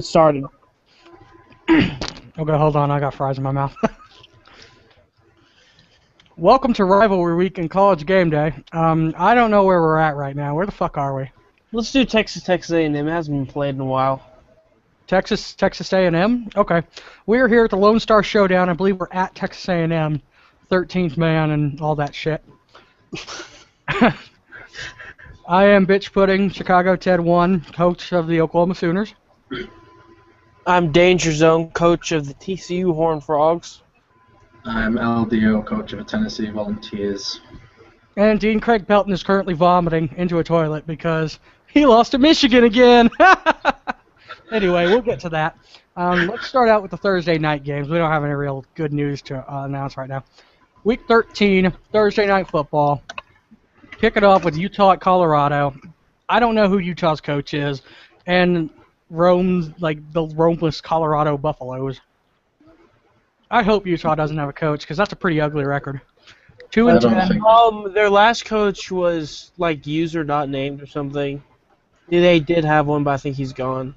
Started. Okay, hold on. I got fries in my mouth. Welcome to Rivalry Week in College Game Day. I don't know where we're at right now. Where the fuck are we? Let's do Texas A&M. It hasn't been played in a while. Texas A&M? Okay. We're here at the Lone Star Showdown. I believe we're at Texas A&M, 13th man and all that shit. I am Bitch Pudding, Chicago Ted 1, coach of the Oklahoma Sooners. I'm Danger Zone, coach of the TCU Horned Frogs. I'm LDO, coach of the Tennessee Volunteers. And Dean Craig Pelton is currently vomiting into a toilet because he lost to Michigan again. Anyway, we'll get to that. Let's start out with the Thursday night games. We don't have any real good news to announce right now. Week 13, Thursday night football. Kick it off with Utah at Colorado. I don't know who Utah's coach is, and roams like the roamless Colorado Buffaloes. I hope Utah doesn't have a coach because that's a pretty ugly record. 2-10. Their last coach was like user not named or something. They did have one, but I think he's gone.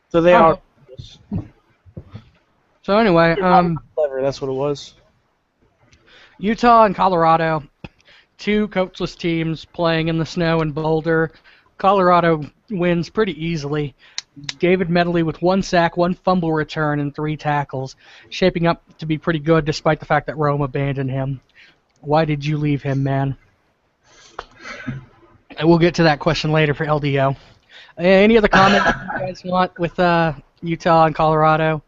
So they are. So anyway, clever. That's what it was. Utah and Colorado, two coachless teams playing in the snow in Boulder. Colorado wins pretty easily. David Medley with 1 sack, 1 fumble return, and 3 tackles, shaping up to be pretty good despite the fact that Rome abandoned him. Why did you leave him, man? And we'll get to that question later for LDO. Any other comments you guys want with Utah and Colorado?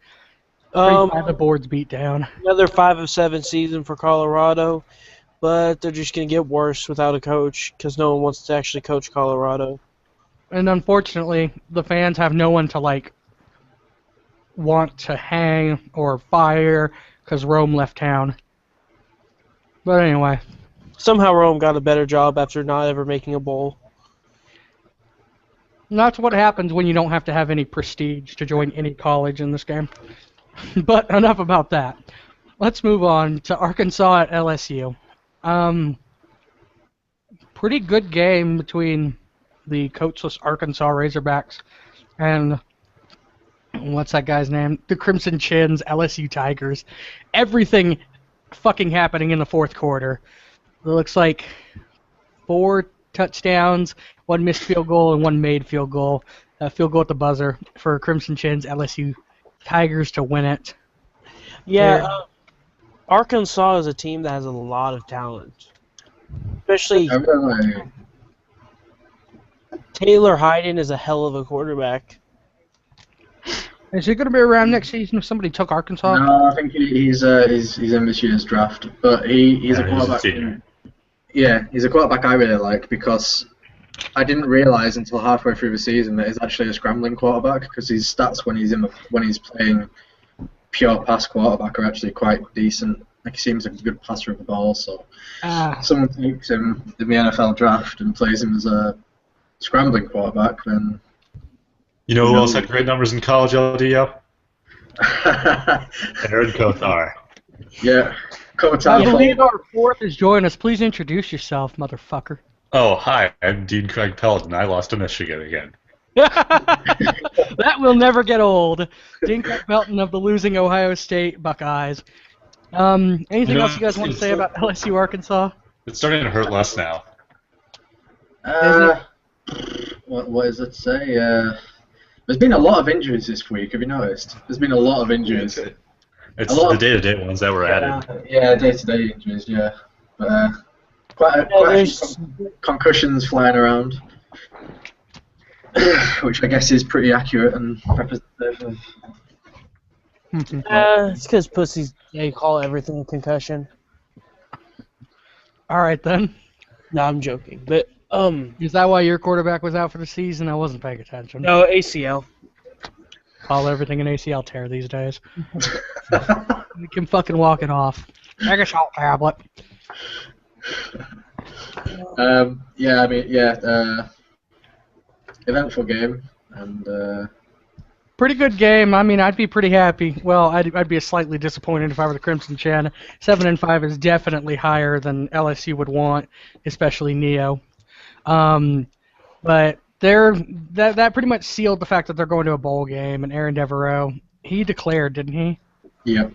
The board's beat down. Another 5 of 7 season for Colorado, but they're just going to get worse without a coach because no one wants to actually coach Colorado. And unfortunately, the fans have no one to want to hang or fire because Rome left town. But anyway. Somehow Rome got a better job after not ever making a bowl. And that's what happens when you don't have to have any prestige to join any college in this game. But enough about that. Let's move on to Arkansas at LSU. Pretty good game between the coachless Arkansas Razorbacks and what's that guy's name? The Crimson Chins, LSU Tigers. Everything fucking happening in the fourth quarter. It looks like 4 touchdowns, 1 missed field goal, and 1 made field goal. Field goal at the buzzer for Crimson Chins, LSU Tigers to win it. Yeah, Arkansas is a team that has a lot of talent. Especially Taylor Hayden is a hell of a quarterback. Is he going to be around next season if somebody took Arkansas? No, I think he's in this year's draft, but he's a quarterback. He's a quarterback I really like because I didn't realize until halfway through the season that he's actually a scrambling quarterback because his stats when he's playing pure pass quarterback are actually quite decent. Like he seems like a good passer of the ball, so someone takes him in the NFL draft and plays him as a scrambling quarterback, then... You know who else had great numbers in college, LDO? Aaron Kothar. Yeah. Kothar. I believe our fourth is joining us. Please introduce yourself, motherfucker. Oh, hi. I'm Dean Craig Pelton. I lost to Michigan again. That will never get old. Dean Craig Pelton of the losing Ohio State Buckeyes. Anything else you guys want to say about LSU Arkansas? It's starting to hurt less now. What is it to say? There's been a lot of injuries this week. Have you noticed? There's been a lot of injuries. It's the day-to-day ones that were added. Yeah, day-to-day injuries. Yeah, but quite a few concussions flying around, which I guess is pretty accurate and representative of. It's because pussies they call everything a concussion. All right then. No, I'm joking, but. Is that why your quarterback was out for the season? I wasn't paying attention. No, ACL. Call everything an ACL tear these days. You can fucking walk it off. Take a salt tablet. Eventful game and. Pretty good game. I mean, I'd be pretty happy. Well, I'd be slightly disappointed if I were the Crimson Chin. 7-5 is definitely higher than LSU would want, especially Neo. But that pretty much sealed the fact that they're going to a bowl game. And Aaron Devereaux, he declared, didn't he? Yep.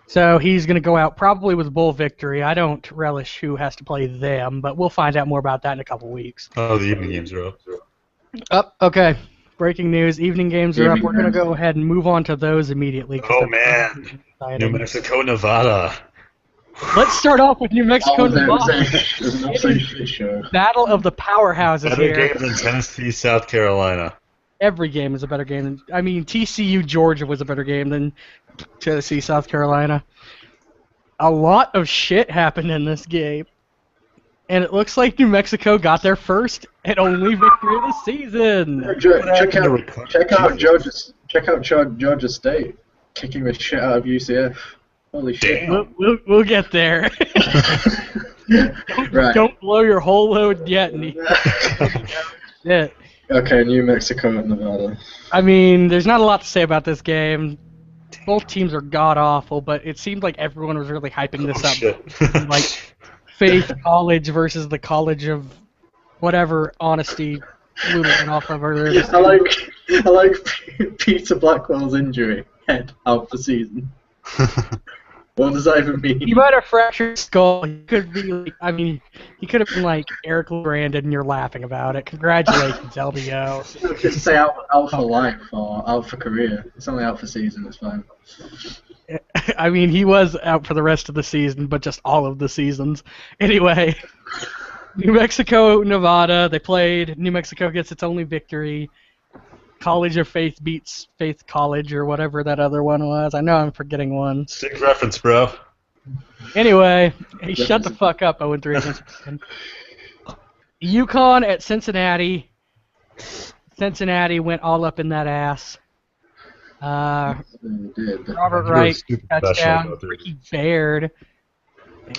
So he's going to go out probably with a bowl victory. I don't relish who has to play them, but we'll find out more about that in a couple weeks. Oh, the evening games are up. Okay. Breaking news. Evening games are up. We're going to go ahead and move on to those immediately. Oh, man. New Mexico, Nevada. Let's start off with New Mexico, Nevada. Show. Battle of the powerhouses Better here. game than Tennessee, South Carolina. Every game is a better game. I mean, TCU, Georgia was a better game than Tennessee, South Carolina. A lot of shit happened in this game. And it looks like New Mexico got their first and only victory of the season. Check out Georgia State kicking the shit out of UCF. Holy shit! We'll get there. Right. Don't blow your whole load yet. Shit. Okay, New Mexico and Nevada. I mean, there's not a lot to say about this game. Both teams are god awful, but it seemed like everyone was really hyping this up. Like Faith College versus the College of whatever honesty flew went off of earlier this I like Peter Blackwell's injury, head out for season. What does that even mean? He might have fractured his skull. He could be like, I mean, he could have been like Eric Brandon, and you're laughing about it. Congratulations, LBO. Just say out for life or out for career. It's only out for season. It's fine. I mean, he was out for the rest of the season, but just all of the seasons. Anyway, New Mexico, Nevada. They played. New Mexico gets its only victory. College of Faith beats Faith College or whatever that other one was. I know I'm forgetting one. Sick reference, bro. Anyway, hey, shut the fuck up, 0-3. UConn at Cincinnati. Cincinnati went all up in that ass. Robert Wright, touchdown. Ricky Baird.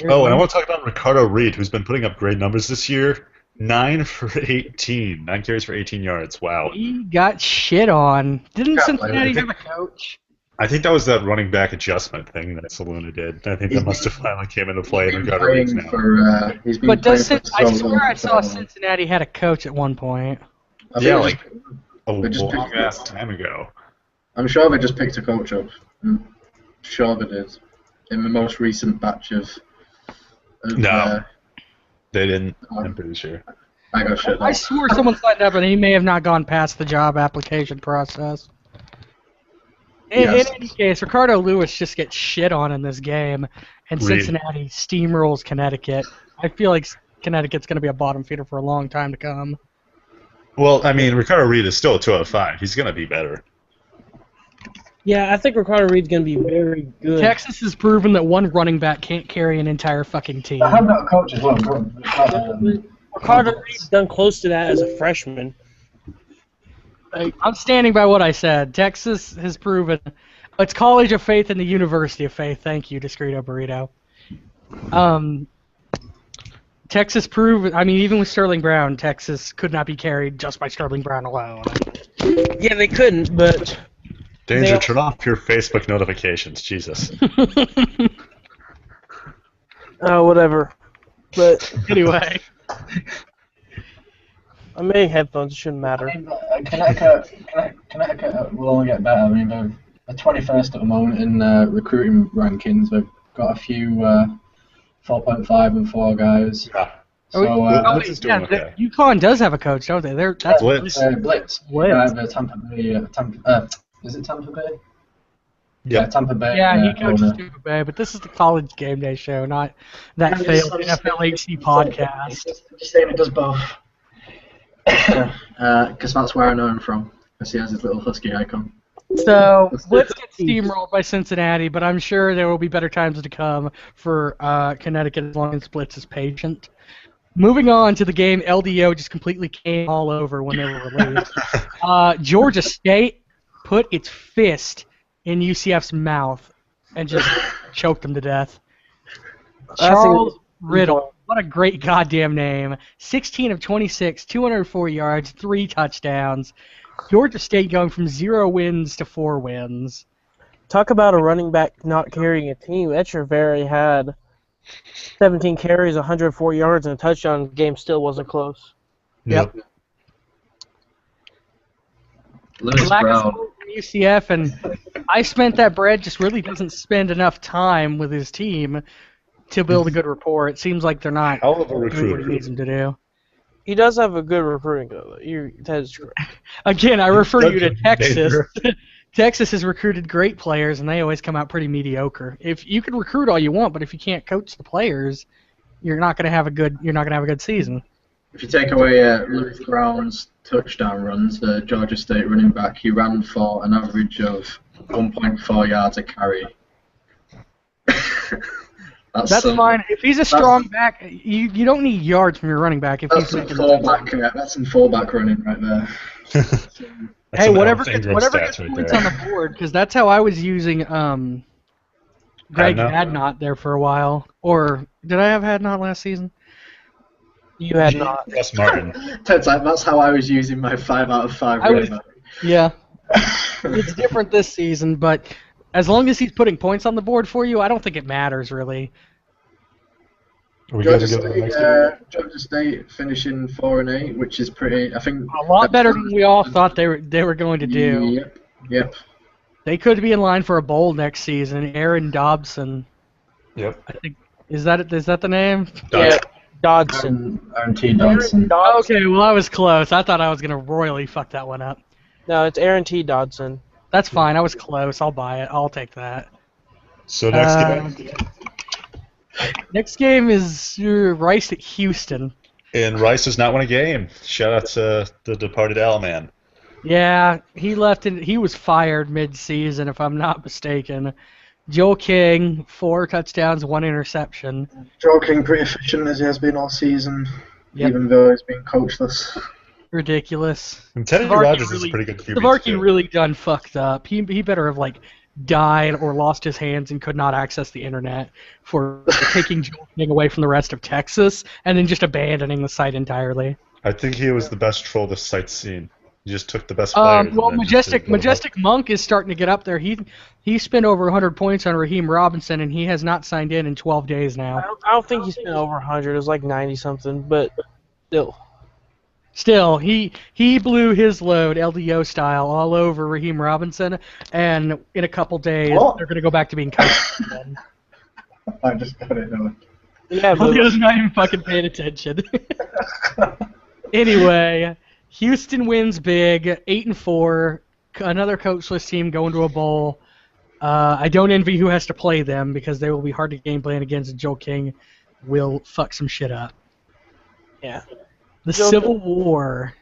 Oh, and I want to talk about Ricardo Reed, who's been putting up great numbers this year. 9 for 18. 9 carries for 18 yards. Wow. He got shit on. Didn't Cincinnati have a coach? I think that was that running back adjustment thing that Saluna did. I think that must have finally came into play. I swear I saw Cincinnati had a coach at one point. Yeah, like a long ass time ago. I'm sure they just picked a coach up. I'm sure they did. In the most recent batch of no. They didn't. I'm pretty sure. I got shit. I swore someone signed up and he may have not gone past the job application process. In any case, Ricardo Lewis just gets shit on in this game, and Cincinnati steamrolls Connecticut. I feel like Connecticut's going to be a bottom feeder for a long time to come. Well, I mean, Ricardo Reed is still a 2 out of 5. He's going to be better. Yeah, I think Ricardo Reed's going to be very good. Texas has proven that one running back can't carry an entire fucking team. I have that coach as well. Ricardo Reed's done close to that as a freshman. I'm standing by what I said. Texas has proven it's College of Faith and the University of Faith. Thank you, Discreto Burrito. Texas proved, I mean, even with Sterling Brown, Texas could not be carried just by Sterling Brown alone. Yeah, they couldn't, but... Danger, turn off your Facebook notifications, Jesus. Oh, whatever. But anyway. I'm wearing headphones, it shouldn't matter. I mean, Connecticut will only get better. I mean, they're 21st at the moment in recruiting rankings. They've got a few 4.5 and 4 guys. Yeah. So, UConn does have a coach, don't they? That's Blitz. Blitz. Tampa Bay. Is it Tampa Bay? Yeah, Tampa Bay. Yeah, he coaches Tampa Bay, but this is the college game day show, not that failed NFLHC podcast. Just saying it does both. Because that's where I know him from. Because he has his little husky icon. So, Blitz gets steamrolled by Cincinnati, but I'm sure there will be better times to come for Connecticut as long as Blitz is patient. Moving on to the game, LDO just completely came all over when they were released. Georgia State put its fist in UCF's mouth and just choked him to death. Charles Riddle, what a great goddamn name. 16 of 26, 204 yards, 3 touchdowns. Georgia State going from 0 wins to 4 wins. Talk about a running back not carrying a team. Echeverry had 17 carries, 104 yards, and a touchdown. The game still wasn't close. Yep. Lewis lack of Brown. support from UCF, and I spent that Brad just really doesn't spend enough time with his team to build a good rapport. It seems like they're not Hell of a doing what he recruiter. needs them to do. He does have a good recruiting, though. That is correct. Again, I refer you to Doesn't Texas. major. Texas has recruited great players, and they always come out pretty mediocre. If you can recruit all you want, but if you can't coach the players, you're not going to have a good season. If you take away Lewis Brown's touchdown runs, the Georgia State running back, he ran for an average of 1.4 yards a carry. That's fine. If he's a strong back, you don't need yards from your running back. If That's he's some fullback. That's some fullback running right there. Hey, whatever gets stats points on the board, because that's how I was using Greg Hadnot there for a while. Or did I have Hadnot last season? You had not. Russ Martin. That's how I was using my 5 out of 5. Yeah. It's different this season, but as long as he's putting points on the board for you, I don't think it matters really. Are we going to go to the next game? Georgia State finishing 4-8, which is pretty. I think A lot better than we all thought they were going to do. Yep. They could be in line for a bowl next season. Aaron Dobson. Yep. I think is that the name? Yeah, Dodson. Aaron T. Dodson. Okay, well I was close. I thought I was gonna royally fuck that one up. No, it's Aaron T. Dodson. That's fine. I was close. I'll buy it. I'll take that. So next game. Next game is Rice at Houston. And Rice does not win a game. Shout out to the departed Al man. Yeah, he left. He was fired mid-season, if I'm not mistaken. Joel King, 4 touchdowns, 1 interception. Joel King pretty efficient as he has been all season, Yep. even though he's been coachless. Ridiculous. And Teddy Rogers is a pretty good QB. Savarkey really done fucked up. He better have died or lost his hands and could not access the internet for taking Joel King away from the rest of Texas and then just abandoning the site entirely. I think he was the best troll this site's seen. He just took the best players. Well, Majestic Monk is starting to get up there. He spent over 100 points on Raheem Robinson, and he has not signed in 12 days now. I don't think he spent over 100. It was like 90 something, but still. Still, he blew his load, LDO style, all over Raheem Robinson, and in a couple days, they're going to go back to being coached again. I just got it. Yeah, but Julio's not even fucking paying attention. Anyway, Houston wins big, 8-4. Another coachless team going to a bowl. I don't envy who has to play them because they will be hard to game plan against. And Joe King will fuck some shit up. yeah. The Civil War.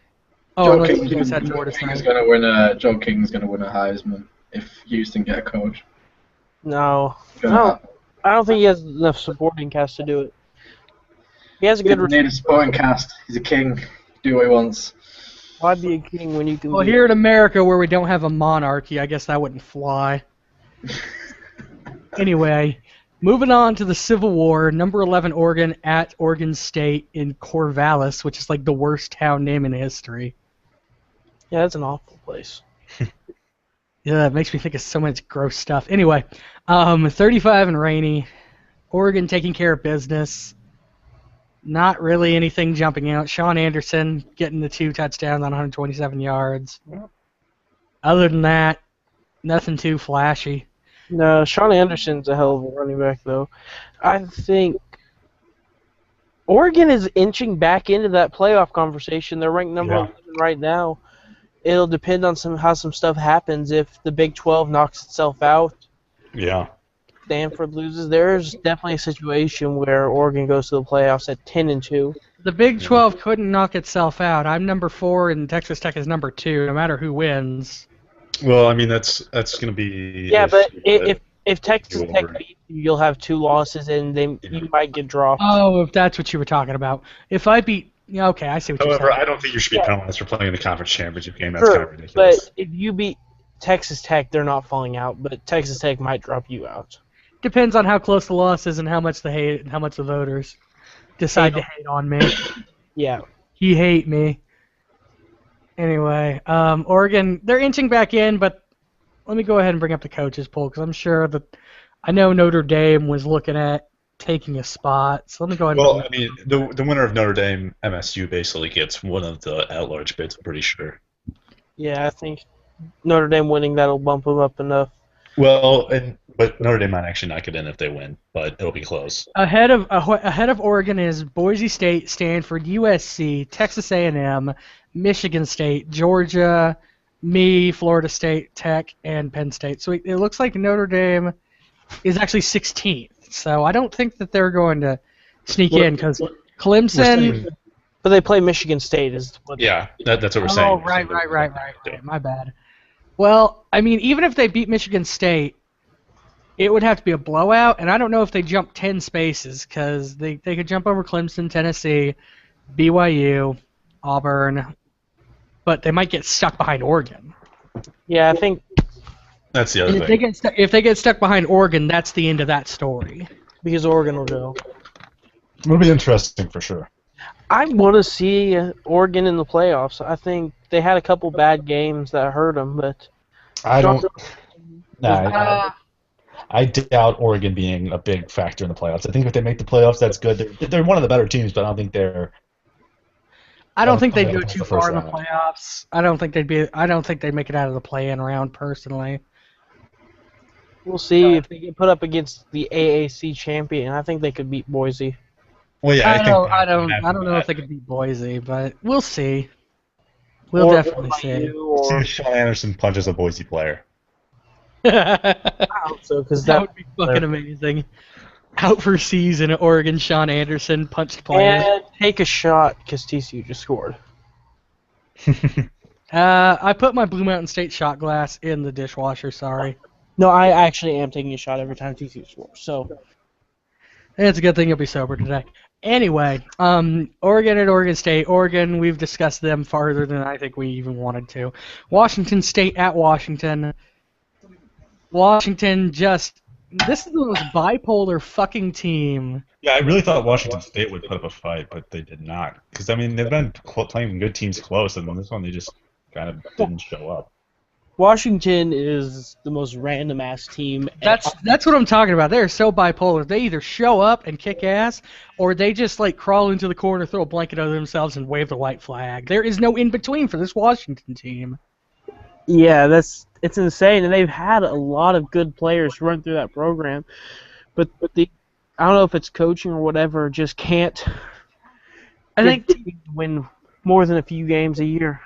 Joe unless King's you guys had more to King's say. going to win a Heisman if Houston get a coach. No. Gonna No. happen. I don't think he has enough supporting cast to do it. He has a He good doesn't need a supporting cast. He's a king. Do what he wants. Why be a king when you can Well, be... here in America, where we don't have a monarchy, I guess that wouldn't fly. Anyway, moving on to the Civil War, number 11 Oregon at Oregon State in Corvallis, which is like the worst town name in history. Yeah, that's an awful place. Yeah, it makes me think of so much gross stuff. Anyway, 35 and rainy. Oregon taking care of business. Not really anything jumping out. Sean Anderson getting the 2 touchdowns on 127 yards. Other than that, nothing too flashy. No, Sean Anderson's a hell of a running back, though. I think Oregon is inching back into that playoff conversation. They're ranked number 11 right now. It'll depend on how some stuff happens. If the Big 12 knocks itself out, Yeah. Stanford loses. There's definitely a situation where Oregon goes to the playoffs at 10-2. The Big 12 couldn't knock itself out. I'm number 4 and Texas Tech is number 2, no matter who wins. Well, I mean that's going to be. Yeah, but if Texas You'll Tech over- beats you, you'll have 2 losses, and you might get dropped. Oh, if that's what you were talking about. If I beat... Yeah, okay, I see what you're However, saying. I don't think you should be penalized for playing in the conference championship game. That's Sure, kind of ridiculous. but if you beat Texas Tech, they're not falling out, but Texas Tech might drop you out. Depends on how close the loss is and how much the voters decide to hate on me. Yeah. He hate me. Anyway, Oregon, they're inching back in, but let me go ahead and bring up the coaches poll because I'm sure that I know Notre Dame was looking at taking a spot. So let me go ahead. Well, I mean, the winner of Notre Dame MSU basically gets one of the at-large bids. I'm pretty sure. Yeah, I think Notre Dame winning, that'll bump them up enough. Well, but Notre Dame might actually not get in if they win, but it'll be close. Ahead of Oregon is Boise State, Stanford, USC, Texas A&M, Michigan State, Georgia, Florida State, Tech, and Penn State. So it looks like Notre Dame is actually 16th. So I don't think that they're going to sneak in because Clemson. But they play Michigan State. Yeah, that's what we're saying. Oh, right. My bad. Well, I mean, even if they beat Michigan State, it would have to be a blowout, and I don't know if they jump 10 spaces because they could jump over Clemson, Tennessee, BYU, Auburn, but they might get stuck behind Oregon. Yeah, I think that's the other thing. If they get stuck behind Oregon, that's the end of that story. Because Oregon will go. It'll be interesting for sure. I want to see Oregon in the playoffs. I think they had a couple bad games that hurt them, but I don't. I doubt Oregon being a big factor in the playoffs. I think if they make the playoffs, that's good. They're one of the better teams, but I don't think they're. I don't think they'd go too far in the playoffs. I don't think they'd make it out of the play-in round personally. We'll see if they get put up against the AAC champion. I think they could beat Boise. Well, yeah, I don't know if they could beat Boise, but we'll see. We'll definitely see. See if Sean Anderson punches a Boise player. I hope so, because that would be fucking amazing. Out for season at Oregon, Sean Anderson punched players. And take a shot because TCU just scored. I put my Blue Mountain State shot glass in the dishwasher. Sorry. No, I actually am taking a shot every time TCU scores. So. It's a good thing you'll be sober today. Anyway, Oregon at Oregon State. Oregon, we've discussed them farther than I think we even wanted to. Washington State at Washington. Washington this is the most bipolar fucking team. Yeah, I really thought Washington State would put up a fight, but they did not. Because, I mean, they've been playing good teams close, and this one they just kind of didn't show up. Washington is the most random-ass team. That's what I'm talking about. They're so bipolar. They either show up and kick ass, or they just, crawl into the corner, throw a blanket over themselves, and wave the white flag. There is no in-between for this Washington team. Yeah, it's insane, and they've had a lot of good players run through that program, but I don't know if it's coaching or whatever, just can't. I think teams win more than a few games a year.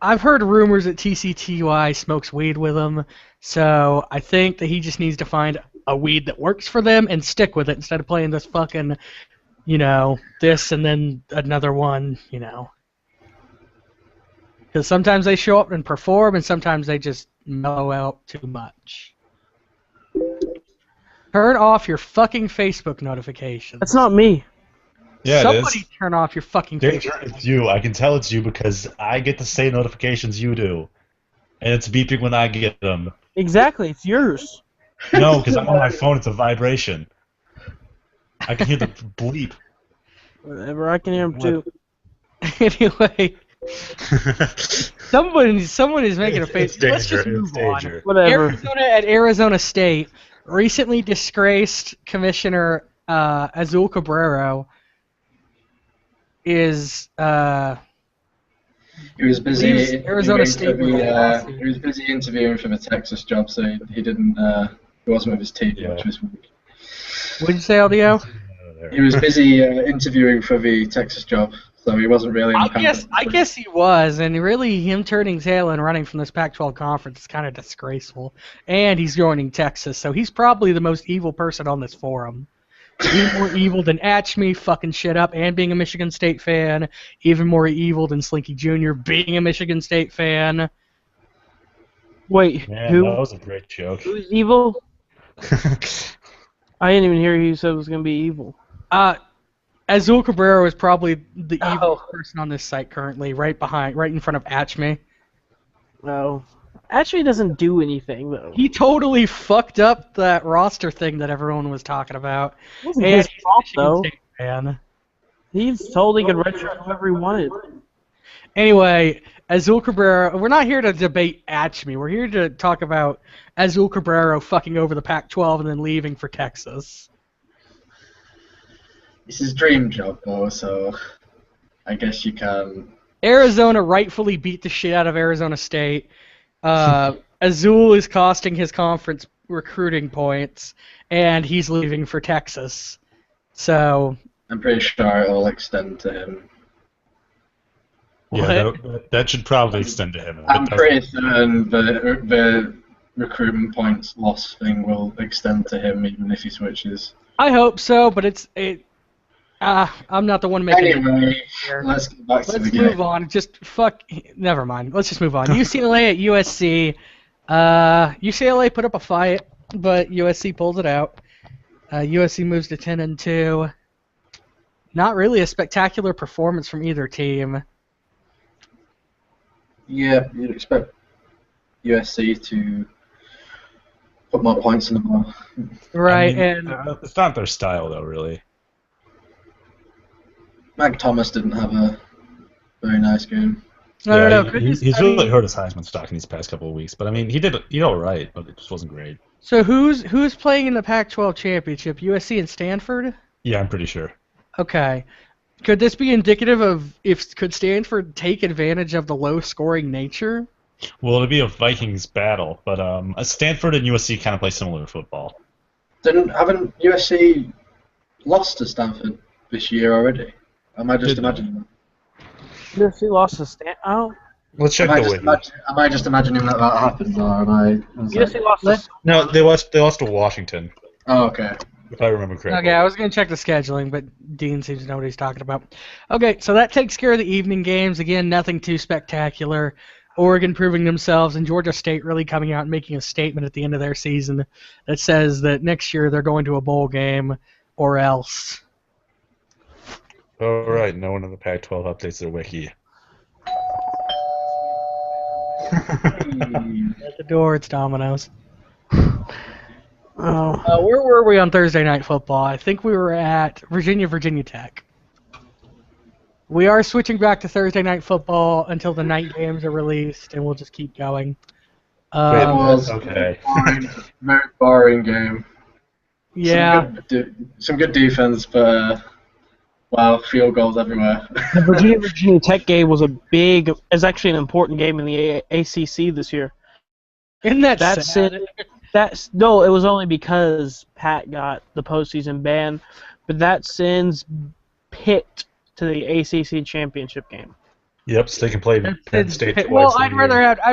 I've heard rumors that TCTY smokes weed with them, so I think that he just needs to find a weed that works for them and stick with it instead of playing this fucking, this and then another one, Because sometimes they show up and perform, and sometimes they just mellow out too much. Turn off your fucking Facebook notifications. That's not me. Yeah, Somebody turn off your fucking Facebook. It's you. I can tell it's you because I get the same notifications you do. And it's beeping when I get them. Exactly, it's yours. No, because I'm on my phone, it's a vibration. I can hear the bleep. Whatever, I can hear them too. Anyway, someone is making a face. Let's just move on. Whatever. Arizona at Arizona State, recently disgraced Commissioner Azul Cabrero is he was busy. Arizona State. He was busy interviewing for the Texas job, so he didn't. He wasn't with his team much this week. What did you say, LDO? He was busy interviewing for the Texas job, so he wasn't really. I guess he was, and really, him turning tail and running from this Pac-12 conference is kind of disgraceful. And he's joining Texas, so he's probably the most evil person on this forum. Even more evil than Atchme fucking shit up and being a Michigan State fan. Even more evil than Slinky Jr. being a Michigan State fan. Wait, Man, who? That was a great joke. Who's evil? I didn't even hear who said was going to be evil. Azul Cabrero is probably the evil person on this site currently, right in front of Atchme. No. Atchme doesn't do anything, though. He totally fucked up that roster thing that everyone was talking about. It wasn't his fault, though. Fan. He's told he could redshirt whoever he wanted. Anyway, Azul Cabrero, we're not here to debate Atchme. We're here to talk about Azul Cabrero fucking over the Pac-12 and then leaving for Texas. It's his dream job, though, so I guess you can. Arizona rightfully beat the shit out of Arizona State. Azul is costing his conference recruiting points, and he's leaving for Texas. So I'm pretty sure it will extend to him. Yeah, that should probably extend to him. I'm pretty certain the recruitment points loss thing will extend to him even if he switches. I hope so, but I'm not the one making it. Anyway, let's get back to the game. Let's move on. Never mind. Let's just move on. UCLA at USC. UCLA put up a fight, but USC pulls it out. USC moves to 10-2. Not really a spectacular performance from either team. Yeah, you'd expect USC to put more points in the ball. Right, I mean, it's not their style, though, really. Mike Thomas didn't have a very nice game. No. He's really hurt his Heisman stock in these past couple of weeks. But, I mean, he did all right, but it just wasn't great. So who's playing in the Pac-12 championship? USC and Stanford? Yeah, I'm pretty sure. Okay. Could this be indicative of could Stanford take advantage of the low-scoring nature? Well, it'll be a Vikings battle, but Stanford and USC kind of play similar football. Haven't USC lost to Stanford this year already? Am I just imagining that? USC lost to Stanford. Oh. Let's check the wiki. Am I just imagining that happened, or am I? USC lost to... No, they lost to Washington. Oh, okay. If I remember correctly. Okay, I was going to check the scheduling, but Dean seems to know what he's talking about. Okay, so that takes care of the evening games. Again, nothing too spectacular. Oregon proving themselves, and Georgia State really coming out and making a statement at the end of their season that says that next year they're going to a bowl game or else. All right, no one in the Pac-12 updates their wiki. At the door, it's Domino's. Oh. Where were we on Thursday Night Football? I think we were at Virginia Tech. We are switching back to Thursday Night Football until the night games are released, and we'll just keep going. It was okay. Very boring game. Yeah. Some good defense, but wow, field goals everywhere. The Virginia Tech game was is actually an important game in the ACC this year. Isn't that sad? No, it was only because Pat got the postseason ban, but that sends Pitt to the ACC championship game. Yep, so they can play Penn State twice. Well, I'd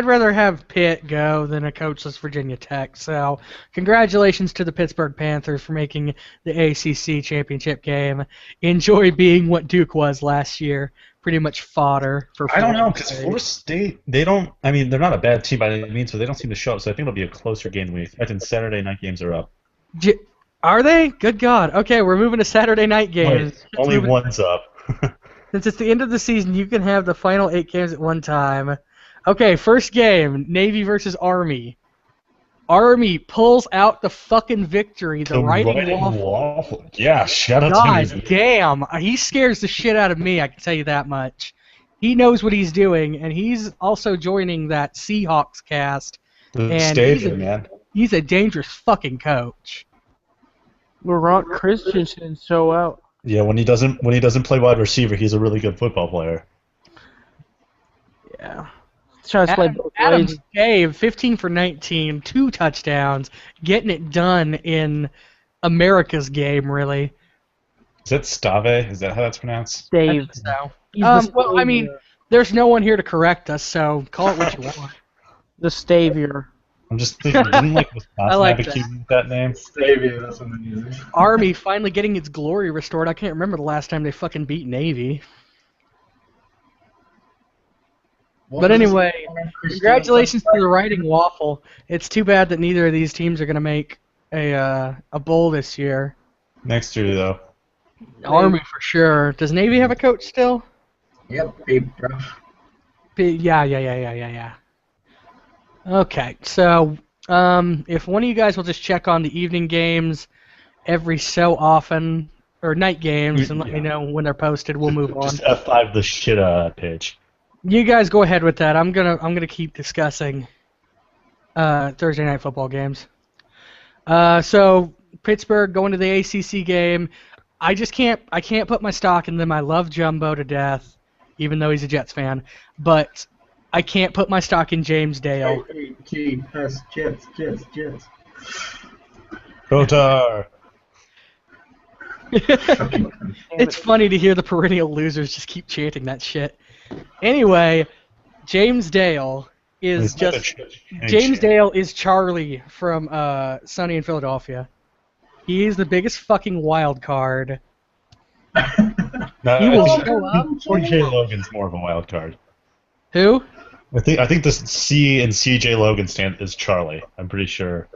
rather have Pitt go than a coachless Virginia Tech. So, congratulations to the Pittsburgh Panthers for making the ACC championship game. Enjoy being what Duke was last year. Pretty much fodder for. I don't know, because Florida State, they're not a bad team by any means, but they don't seem to show up. So I think it'll be a closer game than we expect. And Saturday night games are up. Are they? Good God. Okay, we're moving to Saturday night games. Only one's up. Since it's the end of the season, you can have the final 8 games at one time. Okay, first game, Navy versus Army. Army pulls out the fucking victory. The Writing Waffle. Yeah, shout out to God damn. He scares the shit out of me, I can tell you that much. He knows what he's doing, and he's also joining that Seahawks cast. He's a dangerous fucking coach. Laurent Christensen show out. Yeah, when he doesn't play wide receiver, he's a really good football player. Yeah. Trying to play both Adams gave 15 for 19, 2 touchdowns, getting it done in America's game, really. Is that Stave? Is that how that's pronounced? Dave. So. Well, I mean, there's no one here to correct us, so call it what you want. The Stavier. I'm just thinking, didn't Wisconsin like have a QB with that name? Stavier, that's amazing. Army finally getting its glory restored. I can't remember the last time they fucking beat Navy. But anyway, congratulations to the Writing Waffle. It's too bad that neither of these teams are going to make a bowl this year. Next year, though. Army for sure. Does Navy have a coach still? Yep, Babe Ruff. Yeah. Okay, so if one of you guys will just check on the evening games every so often, or night games, and let me know when they're posted, we'll move on. Just F5 the shit pitch. You guys go ahead with that. I'm gonna keep discussing Thursday night football games. So Pittsburgh going to the ACC game. I can't put my stock in them. I love Jumbo to death, even though he's a Jets fan. But I can't put my stock in James Dale. Jets. Kotar. It's funny to hear the perennial losers just keep chanting that shit. Anyway, James Dale is Charlie from Sunny in Philadelphia. He is the biggest fucking wild card. No, He will show up. CJ Logan's more of a wild card. Who? I think the C in CJ Logan stand is Charlie. I'm pretty sure.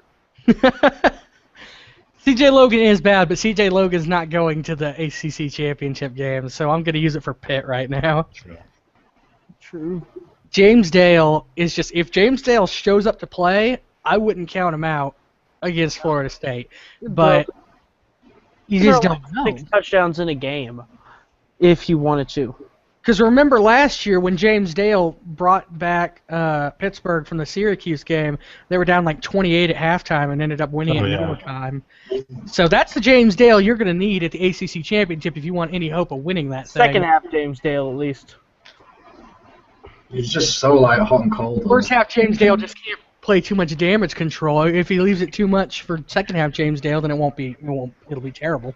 CJ Logan is bad, but CJ Logan's not going to the ACC championship game, so I'm going to use it for Pitt right now. True. James Dale is just, if James Dale shows up to play, I wouldn't count him out against Florida State. But you just don't know. 6 touchdowns in a game, if you wanted to. Because remember last year when James Dale brought back Pittsburgh from the Syracuse game, they were down like 28 at halftime and ended up winning in overtime. So that's the James Dale you're going to need at the ACC championship if you want any hope of winning that thing. Second half James Dale at least. He's just so like hot and cold. First half James Dale just can't play too much damage control. If he leaves it too much for second half James Dale, then it'll be terrible.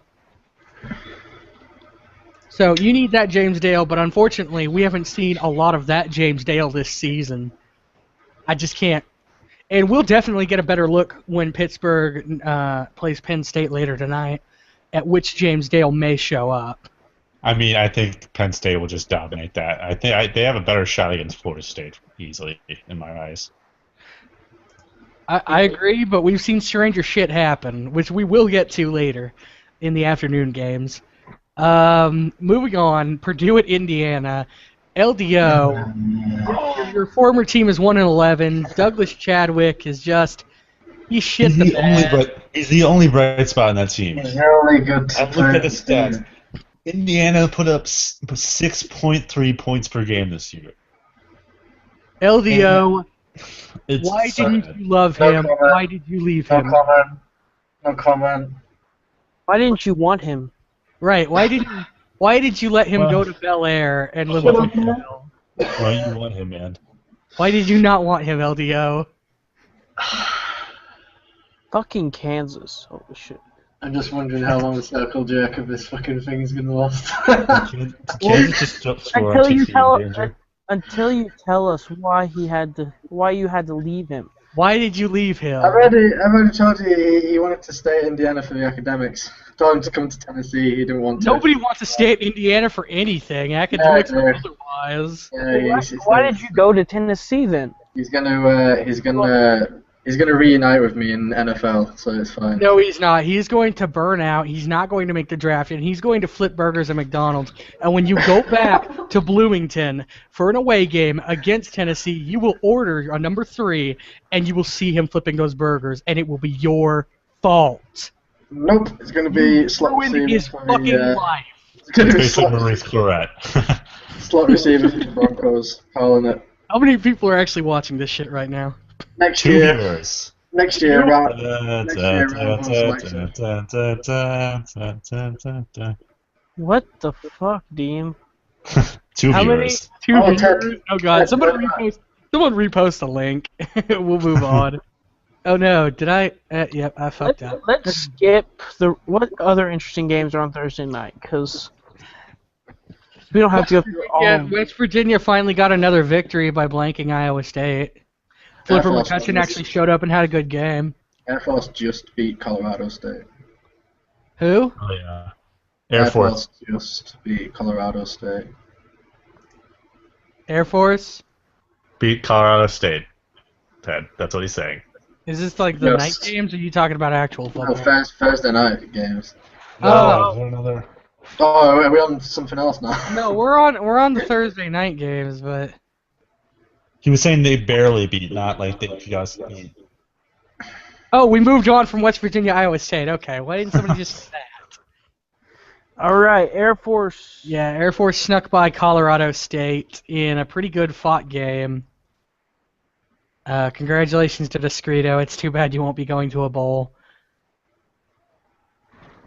So you need that James Dale, but unfortunately we haven't seen a lot of that James Dale this season. I just can't. And we'll definitely get a better look when Pittsburgh plays Penn State later tonight, at which James Dale may show up. I mean, I think Penn State will just dominate that. I think they have a better shot against Florida State easily, in my eyes. I agree, but we've seen stranger shit happen, which we will get to later in the afternoon games. Moving on, Purdue at Indiana. LDO, your former team is 1-11. Douglas Chadwick is just, he shit the bed. He's the only bright spot on that team. He's really good. I look at the stats. Indiana put up 6.3 points per game this year. LDO, why didn't you love him? Why did you leave him? No comment. Why didn't you want him? Right. Why did you let him go to Bel Air and live with him? Why you want him, man? Why did you not want him, LDO? Fucking Kansas. Holy shit. I'm just wondering how long the circle jerk of this fucking thing is gonna last. Kansas just score until you tell us why you had to leave him. Why did you leave him? I've already told you he wanted to stay at Indiana for the academics. Told him to come to Tennessee. He didn't want to. Nobody wants to stay at Indiana for anything, academics or otherwise. Why did you go to Tennessee then? He's gonna reunite with me in NFL, so it's fine. No, he's not. He's going to burn out. He's not going to make the draft, and he's going to flip burgers at McDonald's. And when you go back to Bloomington for an away game against Tennessee, you will order a number 3, and you will see him flipping those burgers, and it will be your fault. Nope, it's gonna be slot receiver his fucking life. It's basically Maurice Claret. Slot receiver for the Broncos, calling it. How many people are actually watching this shit right now? Next 2 year, viewers. next year, around What the fuck, Dean? 2 How many? viewers. 2 Oh, viewers? Ted. Oh god, someone repost the link. We'll move on. Oh no, did I? Yep, I fucked up. Let's skip what other interesting games are on Thursday night, because we don't have to go through all. Yeah, West Virginia finally got another victory by blanking Iowa State. Flipper McCutcheon actually showed up and had a good game. Air Force just beat Colorado State. Who? Oh yeah. Air Force just beat Colorado State. Air Force? beat Colorado State. Ted, that's what he's saying. Is this like the night games, or are you talking about actual football? No, Thursday night games. Oh. Is there another? Oh, are we on something else now? No, we're on the Thursday night games, but He was saying they barely beat, not like they just beat. oh, we moved on from West Virginia, Iowa State. Okay, why didn't somebody just say that? All right, Air Force. Yeah, Air Force snuck by Colorado State in a pretty good fought game. Congratulations to Discreto. It's too bad you won't be going to a bowl.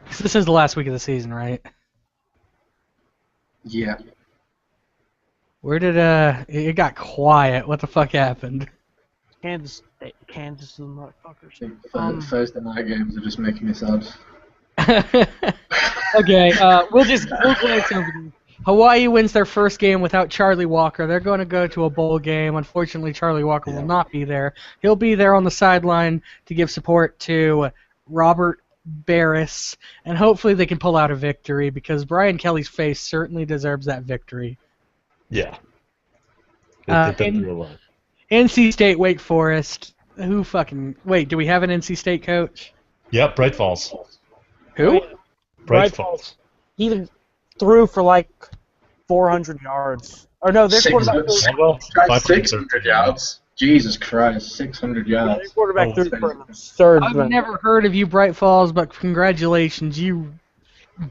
'Cause this is the last week of the season, right? Yeah. Where did it got quiet? What the fuck happened? Kansas is the motherfuckers. Thursday night games are just making me sad. Okay, we'll glance over these. Hawaii wins their first game without Charlie Walker. They're going to go to a bowl game. Unfortunately, Charlie Walker will not be there. He'll be there on the sideline to give support to Robert Barris, and hopefully they can pull out a victory because Brian Kelly's face certainly deserves that victory. Yeah. NC State, Wake Forest. Wait, do we have an NC State coach? Yep, Bright Falls. Who? Bright Falls. He threw for like 400 yards. Or no, their quarterback threw 600 yards. Jesus Christ, 600 yards. Their quarterback threw for an absurd. I've never heard of you, Bright Falls, but congratulations, you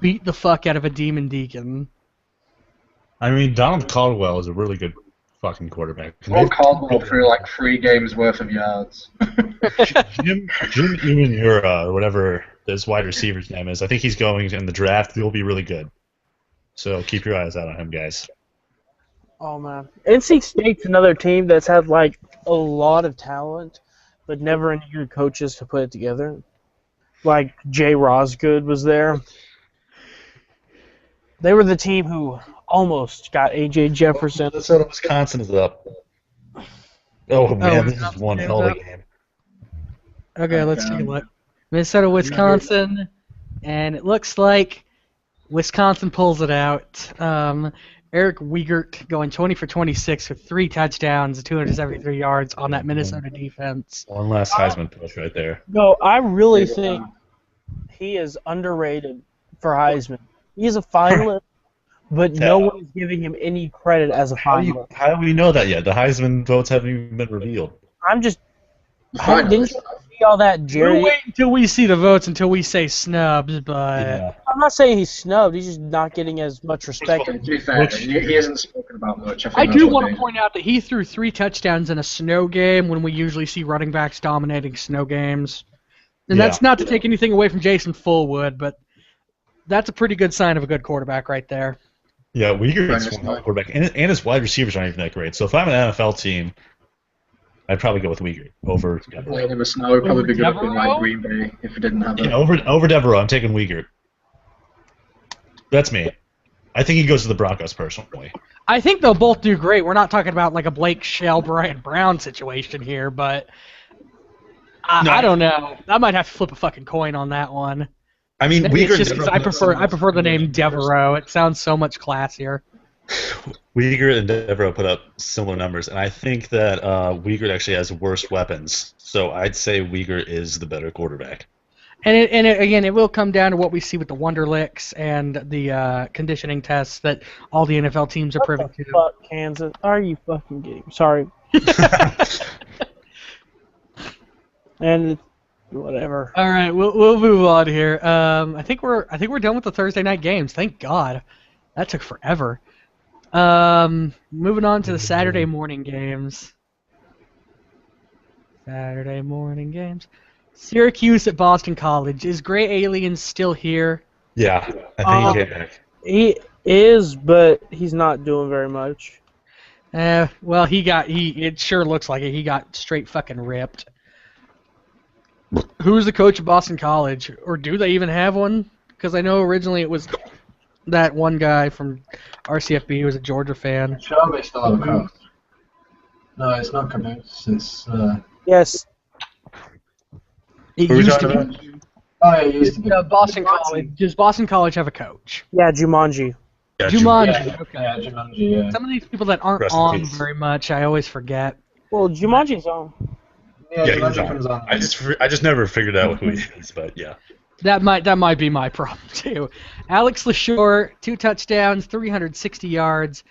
beat the fuck out of a Demon Deacon. I mean, Donald Caldwell is a really good fucking quarterback. Donald Caldwell threw like 3 games worth of yards. Jim Imanura, or whatever this wide receiver's name is, I think he's going in the draft. He'll be really good. So keep your eyes out on him, guys. Oh, man. NC State's another team that's had, like, a lot of talent, but never any good coaches to put it together. Like, Jay Rosgood was there. They were the team who almost got A.J. Jefferson. Minnesota, Wisconsin is up. Oh, man, this is one hell of a game. Okay, let's take a look. Minnesota, Wisconsin, and it looks like Wisconsin pulls it out. Eric Wiegert going 20 for 26 with 3 touchdowns, 273 yards on that Minnesota defense. One last Heisman push right there. No, I really think he is underrated for Heisman. He's a finalist, but no one is giving him any credit as a finalist. How do we know that yet? The Heisman votes haven't even been revealed. I'm just... Didn't you see all that, Jerry? We'll wait until we see the votes until we say snubs, but... Yeah. I'm not saying he's snubbed. He's just not getting as much respect. To be fair, he hasn't spoken about much. I do want to point out that he threw 3 touchdowns in a snow game when we usually see running backs dominating snow games. And that's not to take anything away from Jason Fullwood, but that's a pretty good sign of a good quarterback right there. Yeah, Uyghur's one quarterback, and his wide receivers aren't even that great. So if I'm an NFL team, I'd probably go with Uyghur over. Playing him a snow would probably be good in like Green Bay if it didn't have it. Yeah, over Devereaux, I'm taking Uyghur. That's me. I think he goes to the Broncos personally. I think they'll both do great. We're not talking about like a Blake Shell, Brian Brown situation here, but I don't know. I might have to flip a fucking coin on that one. I mean, it's just because I prefer the name Devereaux. It sounds so much classier. Uyghur and Devereaux put up similar numbers, and I think that Uyghur actually has worse weapons. So I'd say Uyghur is the better quarterback. And again, it will come down to what we see with the Wonderlicks and the conditioning tests that all the NFL teams are privy to. Fuck, Kansas. Are you fucking kidding? Sorry. And whatever. All right, we'll move on here. I think we're done with the Thursday night games. Thank God. That took forever. Moving on to the Saturday morning games. Syracuse at Boston College. Is Gray Alien still here? Yeah, I think he came back. He is, but he's not doing very much. Well, it sure looks like it. He got straight fucking ripped. Who's the coach of Boston College? Or do they even have one? Because I know originally it was that one guy from RCFB who was a Georgia fan. Sure, they still have a coach. No, it's not Caboose. It's Yes. It used to be. Oh, yeah, it used to be. Boston College. Does Boston College have a coach? Yeah, Jumanji. Yeah, Jumanji. Okay. Yeah, Jumanji, yeah. Some of these people that aren't on very much, I always forget. Well, Jumanji's on. Yeah, Yeah, Jumanji comes on. I just never figured out who he is, but yeah. That might be my problem too. Alex LaShore, 2 touchdowns, 360 yards,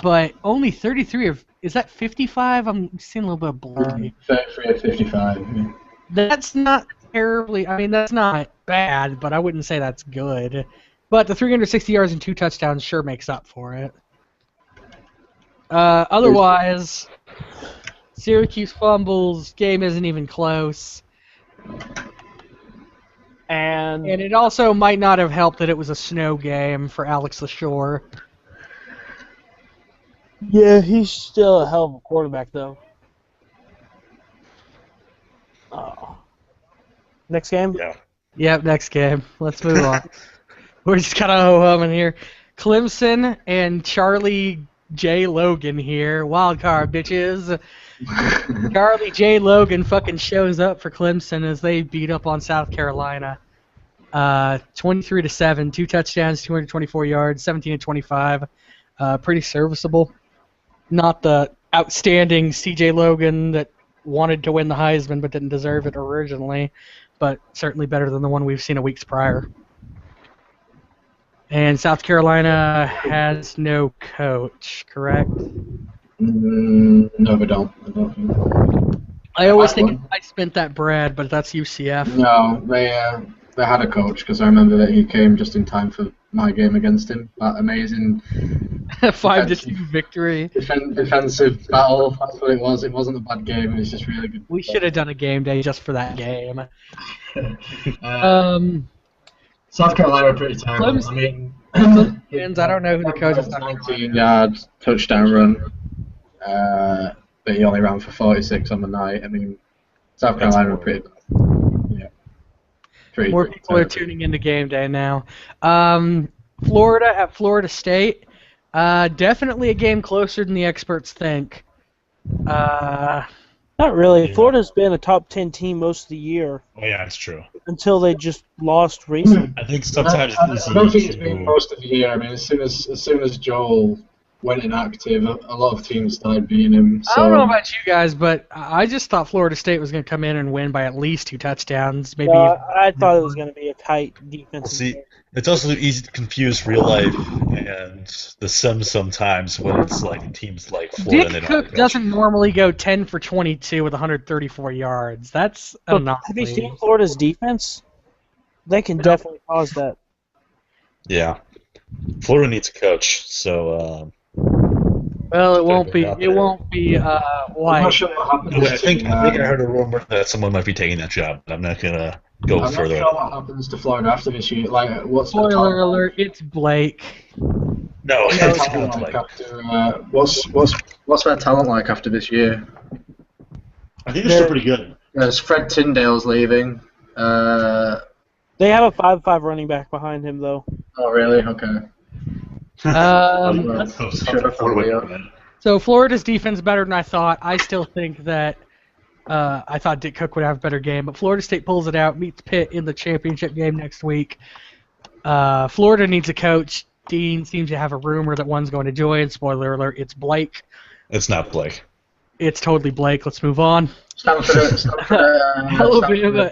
but only 33 of. Is that 55? I'm seeing a little bit of blurry. 33 of 55. Yeah. That's not terribly. I mean, that's not bad, but I wouldn't say that's good. But the 360 yards and 2 touchdowns sure makes up for it. Otherwise, Syracuse fumbles. Game isn't even close. And it also might not have helped that it was a snow game for Alex LaShore. Yeah, he's still a hell of a quarterback, though. Oh. Next game? Yeah. Yep, next game. Let's move on. We're just kind of ho-humming here. Clemson and Charlie J. Logan here. Wild card, bitches. Charlie J. Logan fucking shows up for Clemson as they beat up on South Carolina. 23-7, 2 touchdowns, 224 yards, 17-25. Pretty serviceable. Not the outstanding C.J. Logan that wanted to win the Heisman but didn't deserve it originally, but certainly better than the one we've seen a weeks prior. And South Carolina has no coach, correct? No, we don't. I don't think. I always think I spent that Brad, but that's UCF. No, they had a coach because I remember that he came just in time for my game against him. That amazing 5-2 victory. Defensive battle. That's what it was. It wasn't a bad game. It was just really good. We should have done a game day just for that game. South Carolina are pretty terrible. I mean, I don't know who the coach is. 19-yard touchdown run, but he only ran for 46 on the night. I mean, South Carolina are pretty bad. Yeah. More people are tuning into game day now. Florida at Florida State. Definitely a game closer than the experts think. Not really. Yeah. Florida's been a top 10 team most of the year. Oh yeah, it's true. Until they just lost recently. I think sometimes I don't think it's been most of the year. I mean, as soon as Joel went inactive, a lot of teams started beating him. So. I don't know about you guys, but I just thought Florida State was going to come in and win by at least 2 touchdowns. Maybe. I thought it was going to be a tight defense. See, it's also easy to confuse real life and the sim sometimes when it's like teams like Florida. Dick Cook doesn't normally go 10 for 22 with 134 yards. That's an anomaly. Have you seen Florida's defense? They can definitely cause that. Yeah, Florida needs a coach, so. Well, it won't be. It won't be White. I'm not sure what happens. I think I heard a rumor that someone might be taking that job. But I'm not gonna go further. I'm not sure what happens to Florida after this year. Like, what's spoiler alert? It's Blake. No, it's not Blake. What's their talent like after this year? I think they're still pretty good. There's Fred Tyndale's leaving. They have a 5-5 running back behind him, though. Oh, really? Okay. So Florida's defense is better than I thought. I still think that I thought Dick Cook would have a better game, but Florida State pulls it out, meets Pitt in the championship game next week. Florida needs a coach. Dean seems to have a rumor that one's going to join. Spoiler alert, it's Blake. It's not Blake. It's totally Blake. Let's move on. Stanford,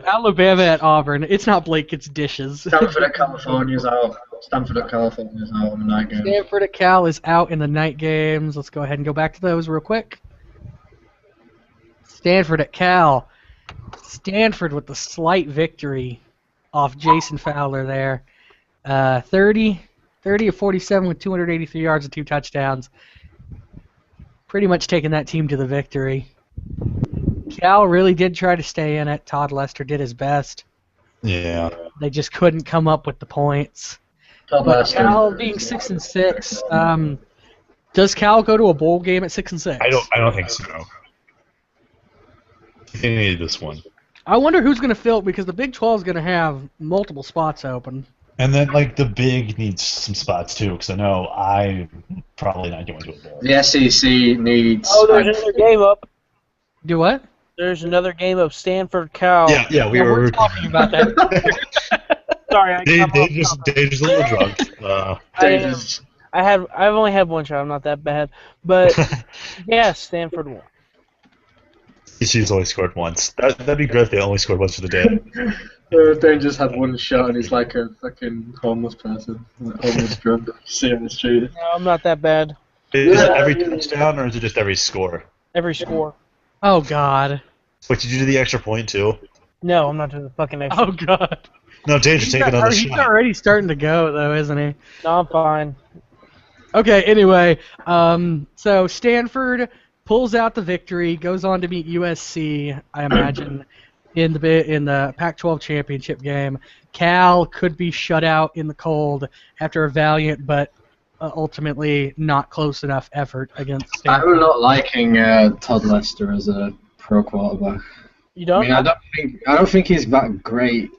Alabama at Auburn. It's not Blake, it's Dishes. Stanford at California's out. Stanford at California's out in the night game. Stanford at Cal is out in the night games. Let's go ahead and go back to those real quick. Stanford at Cal. Stanford with the slight victory off Jason Fowler there. 30 of 47 with 283 yards and 2 touchdowns. Pretty much taking that team to the victory. Cal really did try to stay in it. Todd Lester did his best. Yeah. They just couldn't come up with the points. But Cal being 6-6, does Cal go to a bowl game at 6-6? I don't think so. I think they need this one. I wonder who's going to fill it because the Big 12 is going to have multiple spots open. And then, like, the Big needs some spots, too, because I know I'm probably not going to a bowl. The SEC needs... Oh, there's another game up. Do what? There's another game of Stanford Cal. Yeah, we were talking about that. Sorry, they just a little drunk. I've only had one shot. I'm not that bad, but yeah, Stanford won. She's only scored once. That'd be great if they only scored once for the day. Dane just had one shot and he's like a fucking homeless person, homeless drunk. See him in the street. No, I'm not that bad. Is it every touchdown or is it just every score? Every score. Oh God. Wait, did you do the extra point too? No, I'm not doing the fucking extra. Oh God. No, Dane's taking another shot. He's already starting to go though, isn't he? No, I'm fine. Okay. Anyway, so Stanford pulls out the victory, goes on to beat USC, I imagine, in the Pac-12 championship game. Cal could be shut out in the cold after a valiant but ultimately not close enough effort against Stanford. I'm not liking Todd Lester as a pro quarterback. You don't? I mean, I don't think he's that great.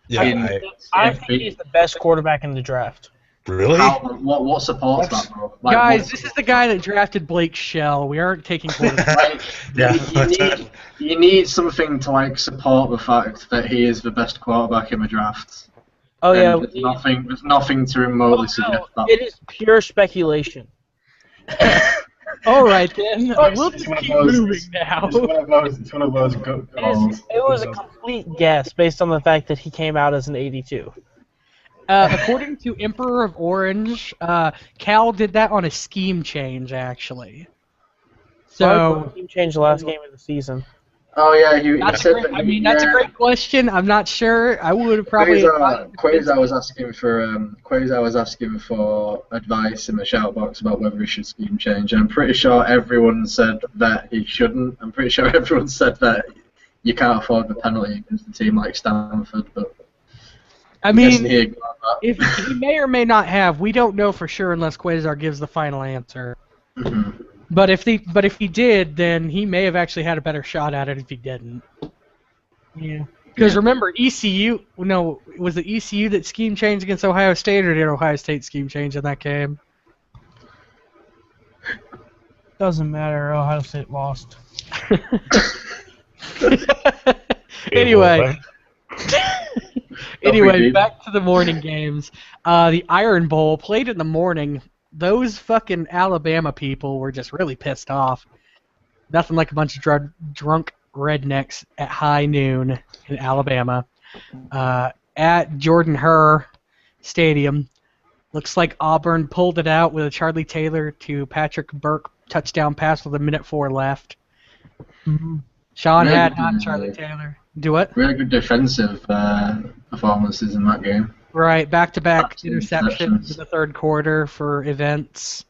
Yeah, I think he's the best quarterback in the draft. really? What supports that, bro? Like, Guys, this is the guy that drafted Blake Shell. We aren't taking quarterbacks. You need something to like support the fact that he is the best quarterback in the draft. Oh yeah. There's nothing to remotely suggest that. It is pure speculation. All right then. We'll It's just one of keep those- moving now. It's one of those good calls. It was a complete guess based on the fact that he came out as an 82. According to Emperor of Orange, Cal did that on a scheme change, actually. So Team changed the last game of the season. Oh yeah, he that's said great. that. I mean, that's a great question. I'm not sure. I would have probably. Quasar was asking for advice in the shout box about whether he should scheme change, and I'm pretty sure everyone said that he shouldn't. I'm pretty sure everyone said that you can't afford the penalty against a team like Stanford, but. I mean, if he may or may not have, we don't know for sure unless Quasar gives the final answer. Mm-hmm. But if he did, then he may have actually had a better shot at it if he didn't. Yeah. Because remember, ECU. No, was it ECU that scheme changed against Ohio State, or did Ohio State scheme change in that game? Doesn't matter. Ohio State lost. Anyway. Anyway, back to the morning games. The Iron Bowl played in the morning. Those fucking Alabama people were just really pissed off. Nothing like a bunch of drunk rednecks at high noon in Alabama. At Jordan Hare Stadium. Looks like Auburn pulled it out with a Charlie Taylor to Patrick Burke touchdown pass with 1:04 left. Mm-hmm. Sean had not Charlie Taylor. Do what? Really good defensive performances in that game. Right, back-to-back interceptions in the third quarter for events.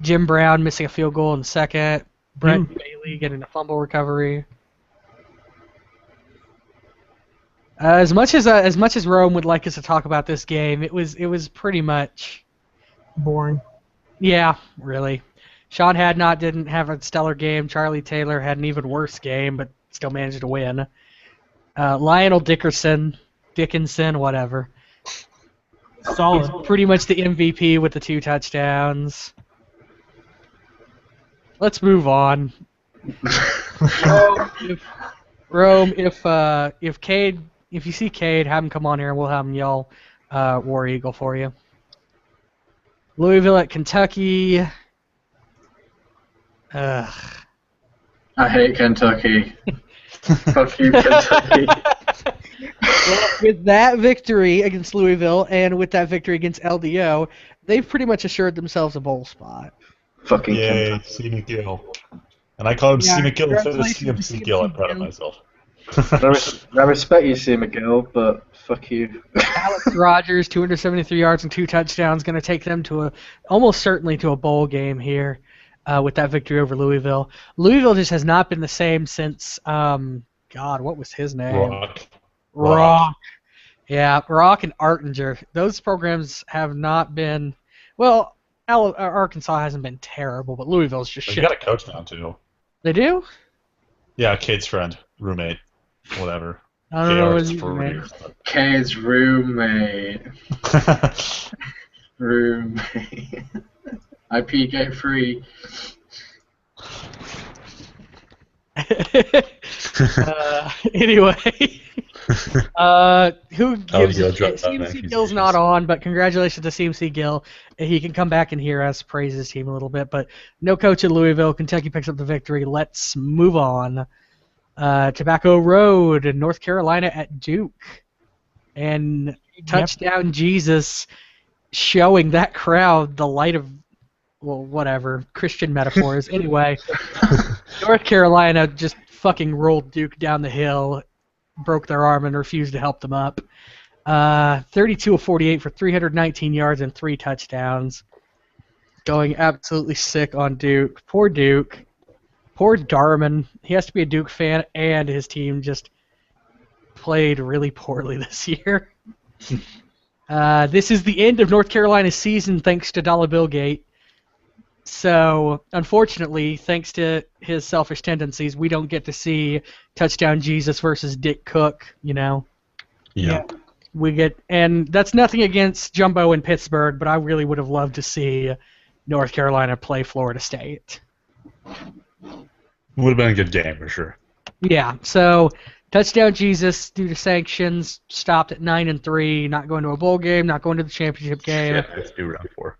Jim Brown missing a field goal in the second. Brent Bailey getting a fumble recovery. As much as Rome would like us to talk about this game, it was pretty much boring. Yeah, really. Sean Hadnot didn't have a stellar game. Charlie Taylor had an even worse game, but still managed to win. Lionel Dickinson, whatever. Solid. He's pretty much the MVP with the 2 touchdowns. Let's move on. Rome, if Cade, if you see Cade, have him come on here and we'll have him yell War Eagle for you. Louisville at Kentucky. I hate Kentucky. Fuck you, Kentucky. Well, with that victory against Louisville and with that victory against LDO, they've pretty much assured themselves a bowl spot. Fucking Yay, Kentucky. C. McGill. And I call him C. McGill instead of CMC Gill. I'm proud of myself. I respect you, C. McGill, but fuck you. Alex Rogers, 273 yards and 2 touchdowns, going to take them to almost certainly to a bowl game here with that victory over Louisville. Louisville just has not been the same since, God, what was his name? Rock. Yeah, Rock and Artinger. Those programs have not been, well, Arkansas hasn't been terrible, but Louisville's just shit. You got a coach now, too. They do? Yeah, Cade's friend, roommate, whatever. I don't know his roommate. Cade's roommate. Roommate. IP gate free. Anyway, who gives a shit? CMC Gill's not on, but congratulations to CMC Gill. He can come back and hear us praise his team a little bit, but no coach at Louisville. Kentucky picks up the victory. Let's move on. Tobacco Road in North Carolina at Duke. And touchdown Jesus showing that crowd the light of, well, whatever, Christian metaphors. Anyway, North Carolina just fucking rolled Duke down the hill, broke their arm, and refused to help them up. 32 of 48 for 319 yards and 3 touchdowns. Going absolutely sick on Duke. Poor Duke. Poor Darman. He has to be a Duke fan, and his team just played really poorly this year. This is the end of North Carolina's season thanks to Dollar Bill Gate. So, unfortunately, thanks to his selfish tendencies, we don't get to see Touchdown Jesus versus Dick Cook, you know. Yeah. And that's nothing against Jumbo in Pittsburgh, but I really would have loved to see North Carolina play Florida State. Would have been a good game for sure. Yeah, so Touchdown Jesus, due to sanctions, stopped at 9-3, not going to a bowl game, not going to the championship game. Yeah, let's do round 4.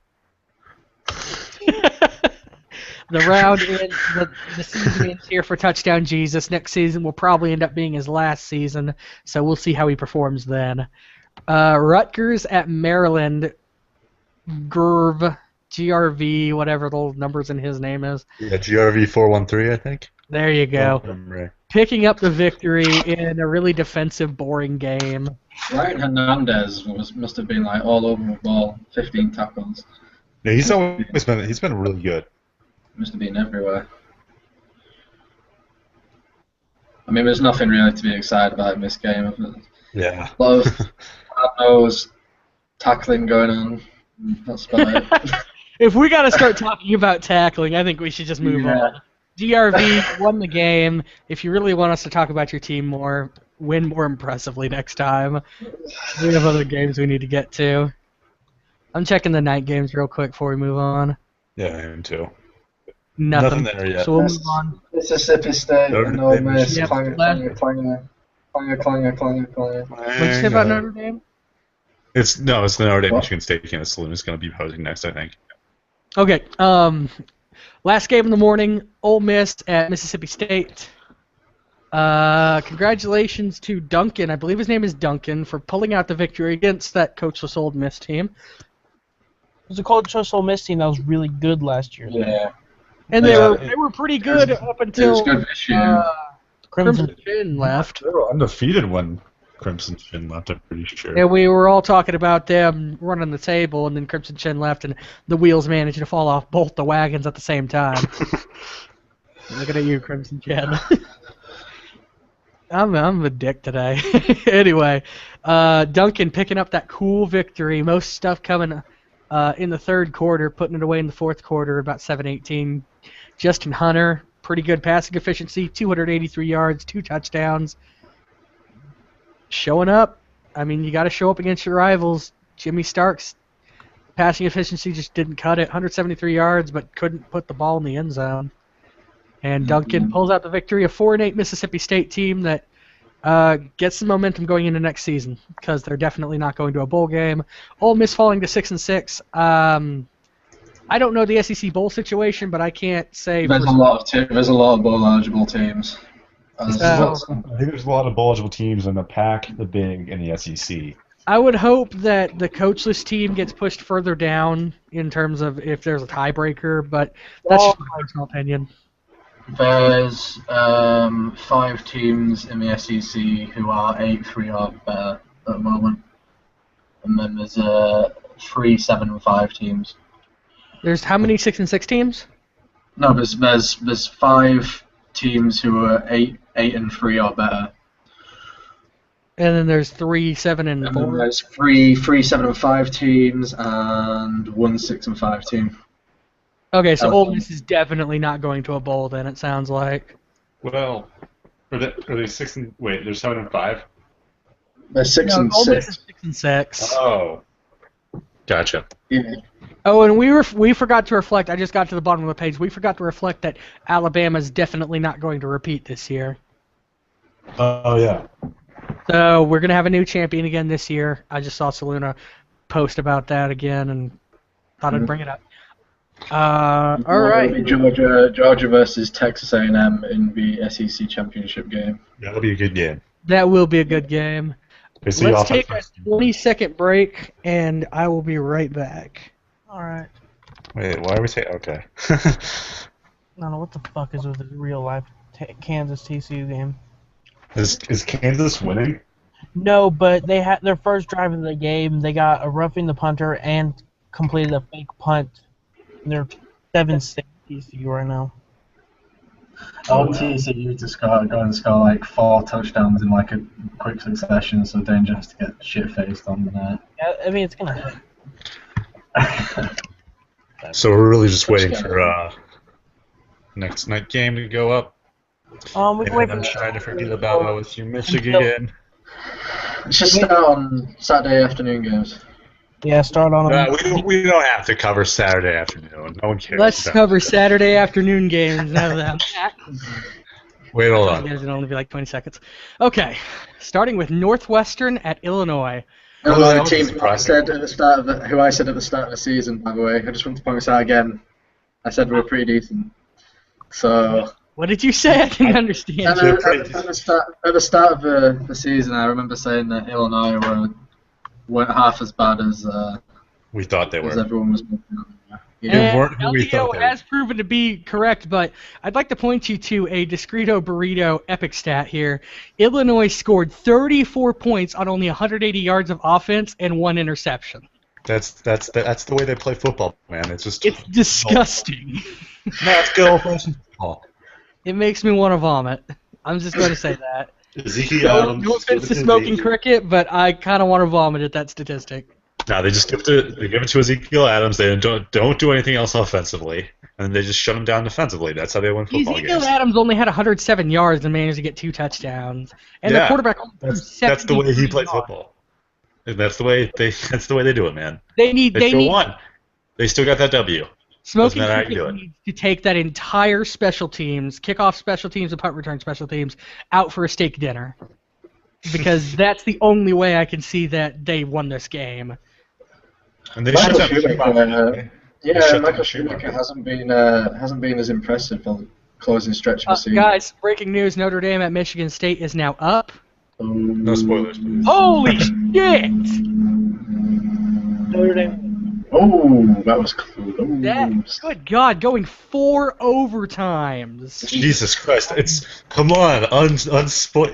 The round ends, the season ends here for Touchdown Jesus. Next season will probably end up being his last season, so we'll see how he performs then. Rutgers at Maryland. GRV, whatever the numbers in his name is. Yeah, GRV 413, I think. There you go. Right. Picking up the victory in a really defensive, boring game. Ryan Hernandez must have been like all over the ball, 15 tackles. Yeah, he's been really good. Must have been everywhere. I mean, there's nothing really to be excited about in this game. Yeah. A lot of hard-nosed tackling going on. That's about it. If we got to start talking about tackling, I think we should just move on. GRV won the game. If you really want us to talk about your team more, win more impressively next time. We have other games we need to get to. I'm checking the night games real quick before we move on. Yeah, I am too. Nothing there yet. So we'll move on. Mississippi State and Ole Miss. Yep. Clanger. What'd you say about Notre Dame? It's the Notre Dame Michigan State game. Saloon is going to be hosting next, I think. Okay. Last game in the morning, Ole Miss at Mississippi State. Congratulations to Duncan. I believe his name is Duncan for pulling out the victory against that coachless Ole Miss team. It was a coachless Ole Miss team that was really good last year. Yeah. And they were pretty good up until It was good this year. Crimson Chin left. They were undefeated when Crimson Chin left, I'm pretty sure. And we were all talking about them running the table, and then Crimson Chin left, and the wheels managed to fall off both the wagons at the same time. Looking at you, Crimson Chin. I'm a dick today. Anyway, Duncan picking up that cool victory. Most stuff coming in the third quarter, putting it away in the fourth quarter, about 7-18. Justin Hunter, pretty good passing efficiency, 283 yards, 2 touchdowns. Showing up. I mean, you got to show up against your rivals. Jimmy Stark's passing efficiency just didn't cut it. 173 yards, but couldn't put the ball in the end zone. And Duncan pulls out the victory. A 4-8 Mississippi State team that gets some momentum going into next season because they're definitely not going to a bowl game. Ole Miss falling to 6-6. I don't know the SEC bowl situation, but I can't say. There's a lot of bowl eligible teams. I think there's a lot of bowl eligible teams in the PAC, the Big, and the SEC. I would hope that the coachless team gets pushed further down in terms of if there's a tiebreaker, but that's just my personal opinion. There's 5 teams in the SEC who are 8-3 or better at the moment, and then there's 3 7-5 teams. There's how many 6-6 teams? No, there's 5 teams who are 8-3 or better. And then there's 3 7-4. And then there's 3 7-5 teams and 1 6-5 team. Okay, so Ole Miss is definitely not going to a bowl. Then it sounds like. Well, are they 6 and wait? There's 7 and 5. They're 6 and Ole 6. Miss is 6-6. Oh, gotcha. Yeah. Oh, and we forgot to reflect. I just got to the bottom of the page. We forgot to reflect that Alabama's definitely not going to repeat this year. Oh yeah. So we're gonna have a new champion again this year. I just saw Saluna post about that again and thought I'd bring it up. All right. Georgia versus Texas A&M in the SEC championship game. That'll be a good game. That will be a good game. Okay, so Let's take a 20-second break, and I will be right back. All right. Wait, why are we saying okay? I don't know what the fuck is with the real life Kansas TCU game. Is Kansas winning? No, but they had their first drive of the game. They got a roughing the punter and completed a fake punt. And they're 7-6 TCU right now. I want TCU to go and score like 4 touchdowns in like a quick succession, so Danger has to get shit-faced on the night. Yeah, I mean, it's going to happen. So we're really just waiting for next night game to go up. We can wait And for I'm trying to forget about OSU Michigan. It's just start on Saturday afternoon games. Yeah, start on them. We don't have to cover Saturday afternoon. No one cares. Let's cover Saturday afternoon games now that I'm back. Wait, hold on. It'll only be like 20 seconds. Okay, starting with Northwestern at Illinois. The team who I said at the start of the season, by the way. I just want to point this out again. I said we were pretty decent. So. What did you say? I didn't understand. At the start of the season, I remember saying that Illinois weren't half as bad as we thought they were. As everyone was. Yeah. LDO has proven to be correct, but I'd like to point you to a Discreto Burrito epic stat here. Illinois scored 34 points on only 180 yards of offense and 1 interception. That's the way they play football, man. It's disgusting. No, it's good old-fashioned football. It makes me want to vomit. I'm just going to say that. Ezekiel Adams. No offense to Smoking Cricket, but I kind of want to vomit at that statistic. No, they just give it to Ezekiel Adams. They don't do anything else offensively, and they just shut him down defensively. That's how they win football games. Ezekiel Adams only had 107 yards and managed to get 2 touchdowns. And the quarterback. That's the way he played football. And that's the way they do it, man. They still won. They still got that W. Smoking Cricket needs to take that entire special teams, kickoff special teams and punt return special teams, out for a steak dinner. Because that's the only way I can see that they won this game. And they Michael Schumacher hasn't been as impressive on the closing stretch of the season. Guys, breaking news: Notre Dame at Michigan State is now up. No spoilers, please. Holy shit! Notre Dame. Oh, that was cool. Good God, going 4 overtimes. Jesus Christ! Come on,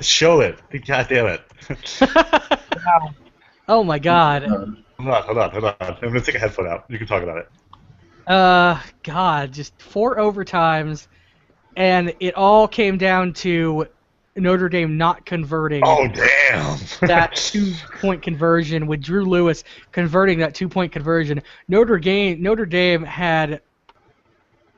show it. God damn it! Oh my God. Hold on. I'm gonna take a headphone out. You can talk about it. God, just 4 overtimes, and it all came down to Notre Dame not converting. Oh damn! That 2-point conversion with Drew Lewis converting that 2-point conversion. Notre Dame had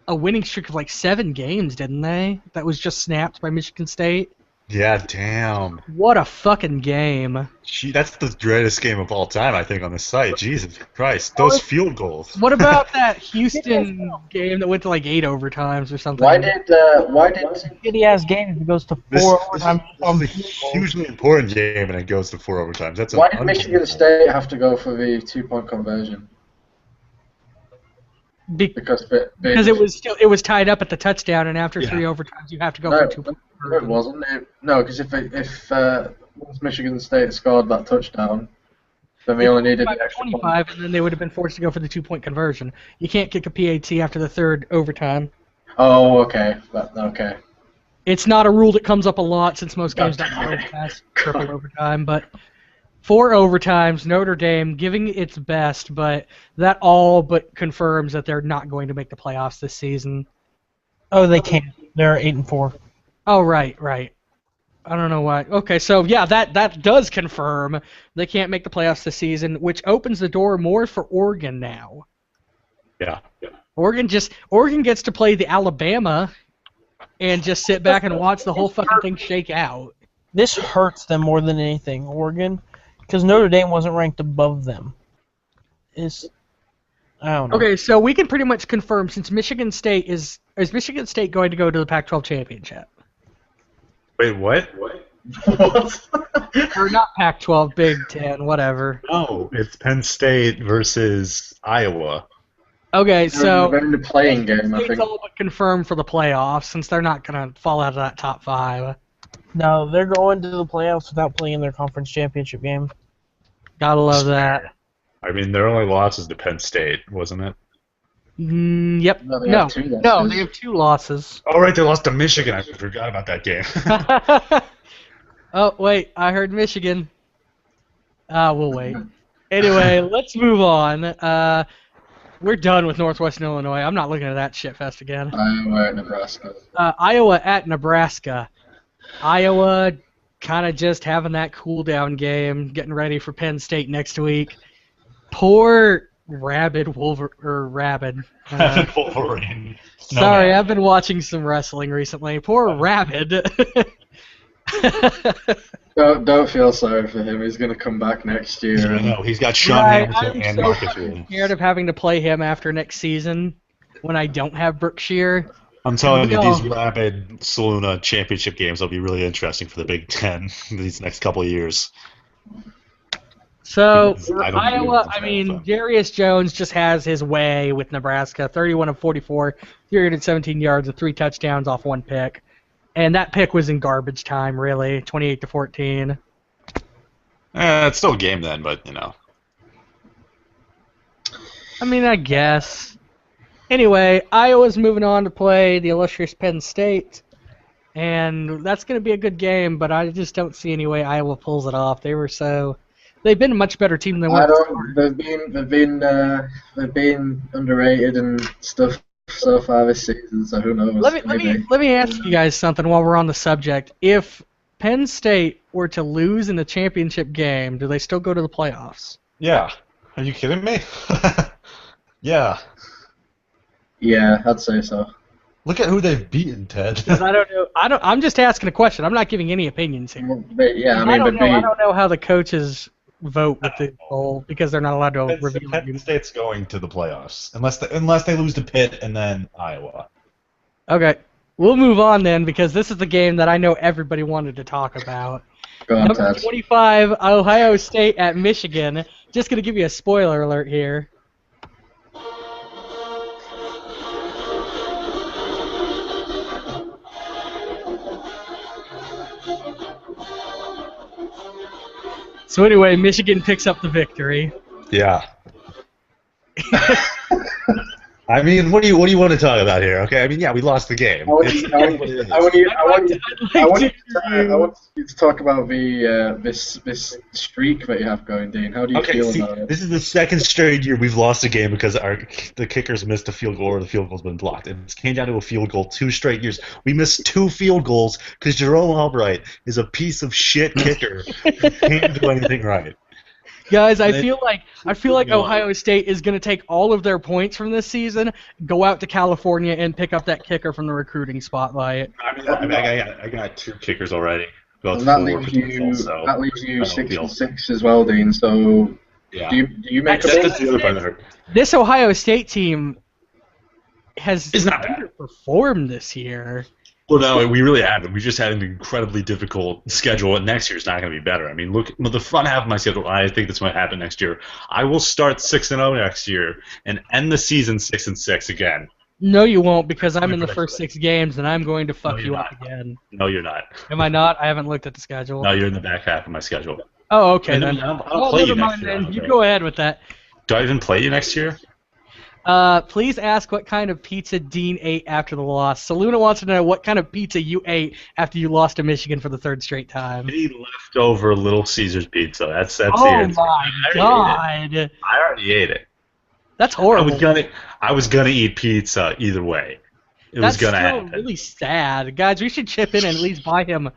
a winning streak of like 7 games, didn't they? That was just snapped by Michigan State. Yeah, damn. What a fucking game. That's the greatest game of all time, I think, on the site. Jesus Christ, those field goals. What about that Houston game that went to like 8 overtimes or something? Why did shitty ass game if it goes to 4 overtimes? This is a hugely important game and it goes to 4 overtimes. Why did Michigan State have to go for the 2-point conversion? Because it was tied up at the touchdown, and after 3 overtimes, you have to go for a 2-point conversion. No, it wasn't. No, because if once Michigan State scored that touchdown, then they only needed the extra 25, and then they would have been forced to go for the 2-point conversion. You can't kick a PAT after the 3rd overtime. Oh, okay. Okay. It's not a rule that comes up a lot since most games don't go past triple overtime, but 4 overtimes, Notre Dame giving its best, but that all but confirms that they're not going to make the playoffs this season. Oh, they can't. They're 8-4. Oh, right. I don't know why. Okay, so yeah, that does confirm they can't make the playoffs this season, which opens the door more for Oregon now. Yeah. Oregon gets to play the Alabama and just sit back and watch the whole fucking thing shake out. This hurts them more than anything, Oregon. Because Notre Dame wasn't ranked above them. I don't know. Okay, so we can pretty much confirm since Michigan State is Michigan State going to go to the Pac-12 championship? Wait, what? Or not Pac-12, Big Ten, whatever. No, it's Penn State versus Iowa. Okay, so they're in the playing game, I State's think. all but confirmed for the playoffs since they're not going to fall out of that top 5. No, they're going to the playoffs without playing in their conference championship game. Gotta love that. I mean, their only loss is to Penn State, wasn't it? Yep. No, they have 2 losses. They have 2 losses. Oh, right, they lost to Michigan. I forgot about that game. Oh, wait, I heard Michigan. We'll wait. Anyway, let's move on. We're done with Northwestern Illinois. I'm not looking at that shit fest again. Iowa at Nebraska. Iowa at Nebraska. Iowa kind of just having that cool down game, getting ready for Penn State next week. Poor Rabid Wolverine. Wolverine. No, Sorry, man. I've been watching some wrestling recently. Poor Rabid. Don't feel sorry for him. He's gonna come back next year. No, he's got Sean Hamilton and Marcus Williams. Scared of having to play him after next season when I don't have Brookshire. I'm telling you, these Rapid Saluna championship games will be really interesting for the Big Ten these next couple of years. So, I don't Iowa, know. I mean, Darius Jones just has his way with Nebraska. 31 of 44, 317 yards and 3 touchdowns off 1 pick. And that pick was in garbage time, really, 28-14. It's still a game then, but, you know. I mean, I guess. Anyway, Iowa's moving on to play the illustrious Penn State. And that's going to be a good game, but I just don't see any way Iowa pulls it off. They've been a much better team than they were. They've been underrated and stuff so far this season. So who knows? Let me ask you guys something while we're on the subject. If Penn State were to lose in the championship game, do they still go to the playoffs? Yeah. Are you kidding me? Yeah. Yeah, I'd say so. Look at who they've beaten, Ted. Because I don't know. I'm just asking a question. I'm not giving any opinions here. But, yeah, I don't know how the coaches vote with the bowl because they're not allowed to reveal it. Penn State's going to the playoffs unless they lose to Pitt and then Iowa. Okay, we'll move on then because this is the game that I know everybody wanted to talk about. Go on, Number Ted. 25, Ohio State at Michigan. Just gonna give you a spoiler alert here. So anyway, Michigan picks up the victory. Yeah. I mean, what do you want to talk about here? Okay, I mean, yeah, we lost the game. I want you to talk about this streak that you have going, Dean. How do you feel about it? This is the second straight year we've lost a game because the kickers missed a field goal or the field goal's been blocked. It came down to a field goal 2 straight years. We missed 2 field goals because Jerome Albright is a piece of shit kicker who can't do anything right. Guys, I feel like Ohio State is going to take all of their points from this season, go out to California, and pick up that kicker from the recruiting spotlight. I got 2 kickers already. And that leaves you 6-6 as well, Dean. So yeah. do you make that's the other part of it. This Ohio State team has not bad. underperformed this year. Well, no, we really haven't. We just had an incredibly difficult schedule, and next year's not going to be better. I mean, look, the front half of my schedule, I think that's going to happen next year. I will start 6-0 next year and end the season 6-6 again. No, you won't, because I'm in the first 6 games, and I'm going to fuck you up again. No, you're not. Am I not? I haven't looked at the schedule. No, you're in the back half of my schedule. Oh, okay, And then. I'll play you next year. Then. You go ahead with that. Do I even play you next year? Please ask what kind of pizza Dean ate after the loss. Saluna wants to know what kind of pizza you ate after you lost to Michigan for the 3rd straight time. Any leftover Little Caesars pizza. That's the oh answer. My God! I already ate it. That's horrible. I was gonna eat pizza either way. Was gonna happen. That's really sad, guys. We should chip in and at least buy him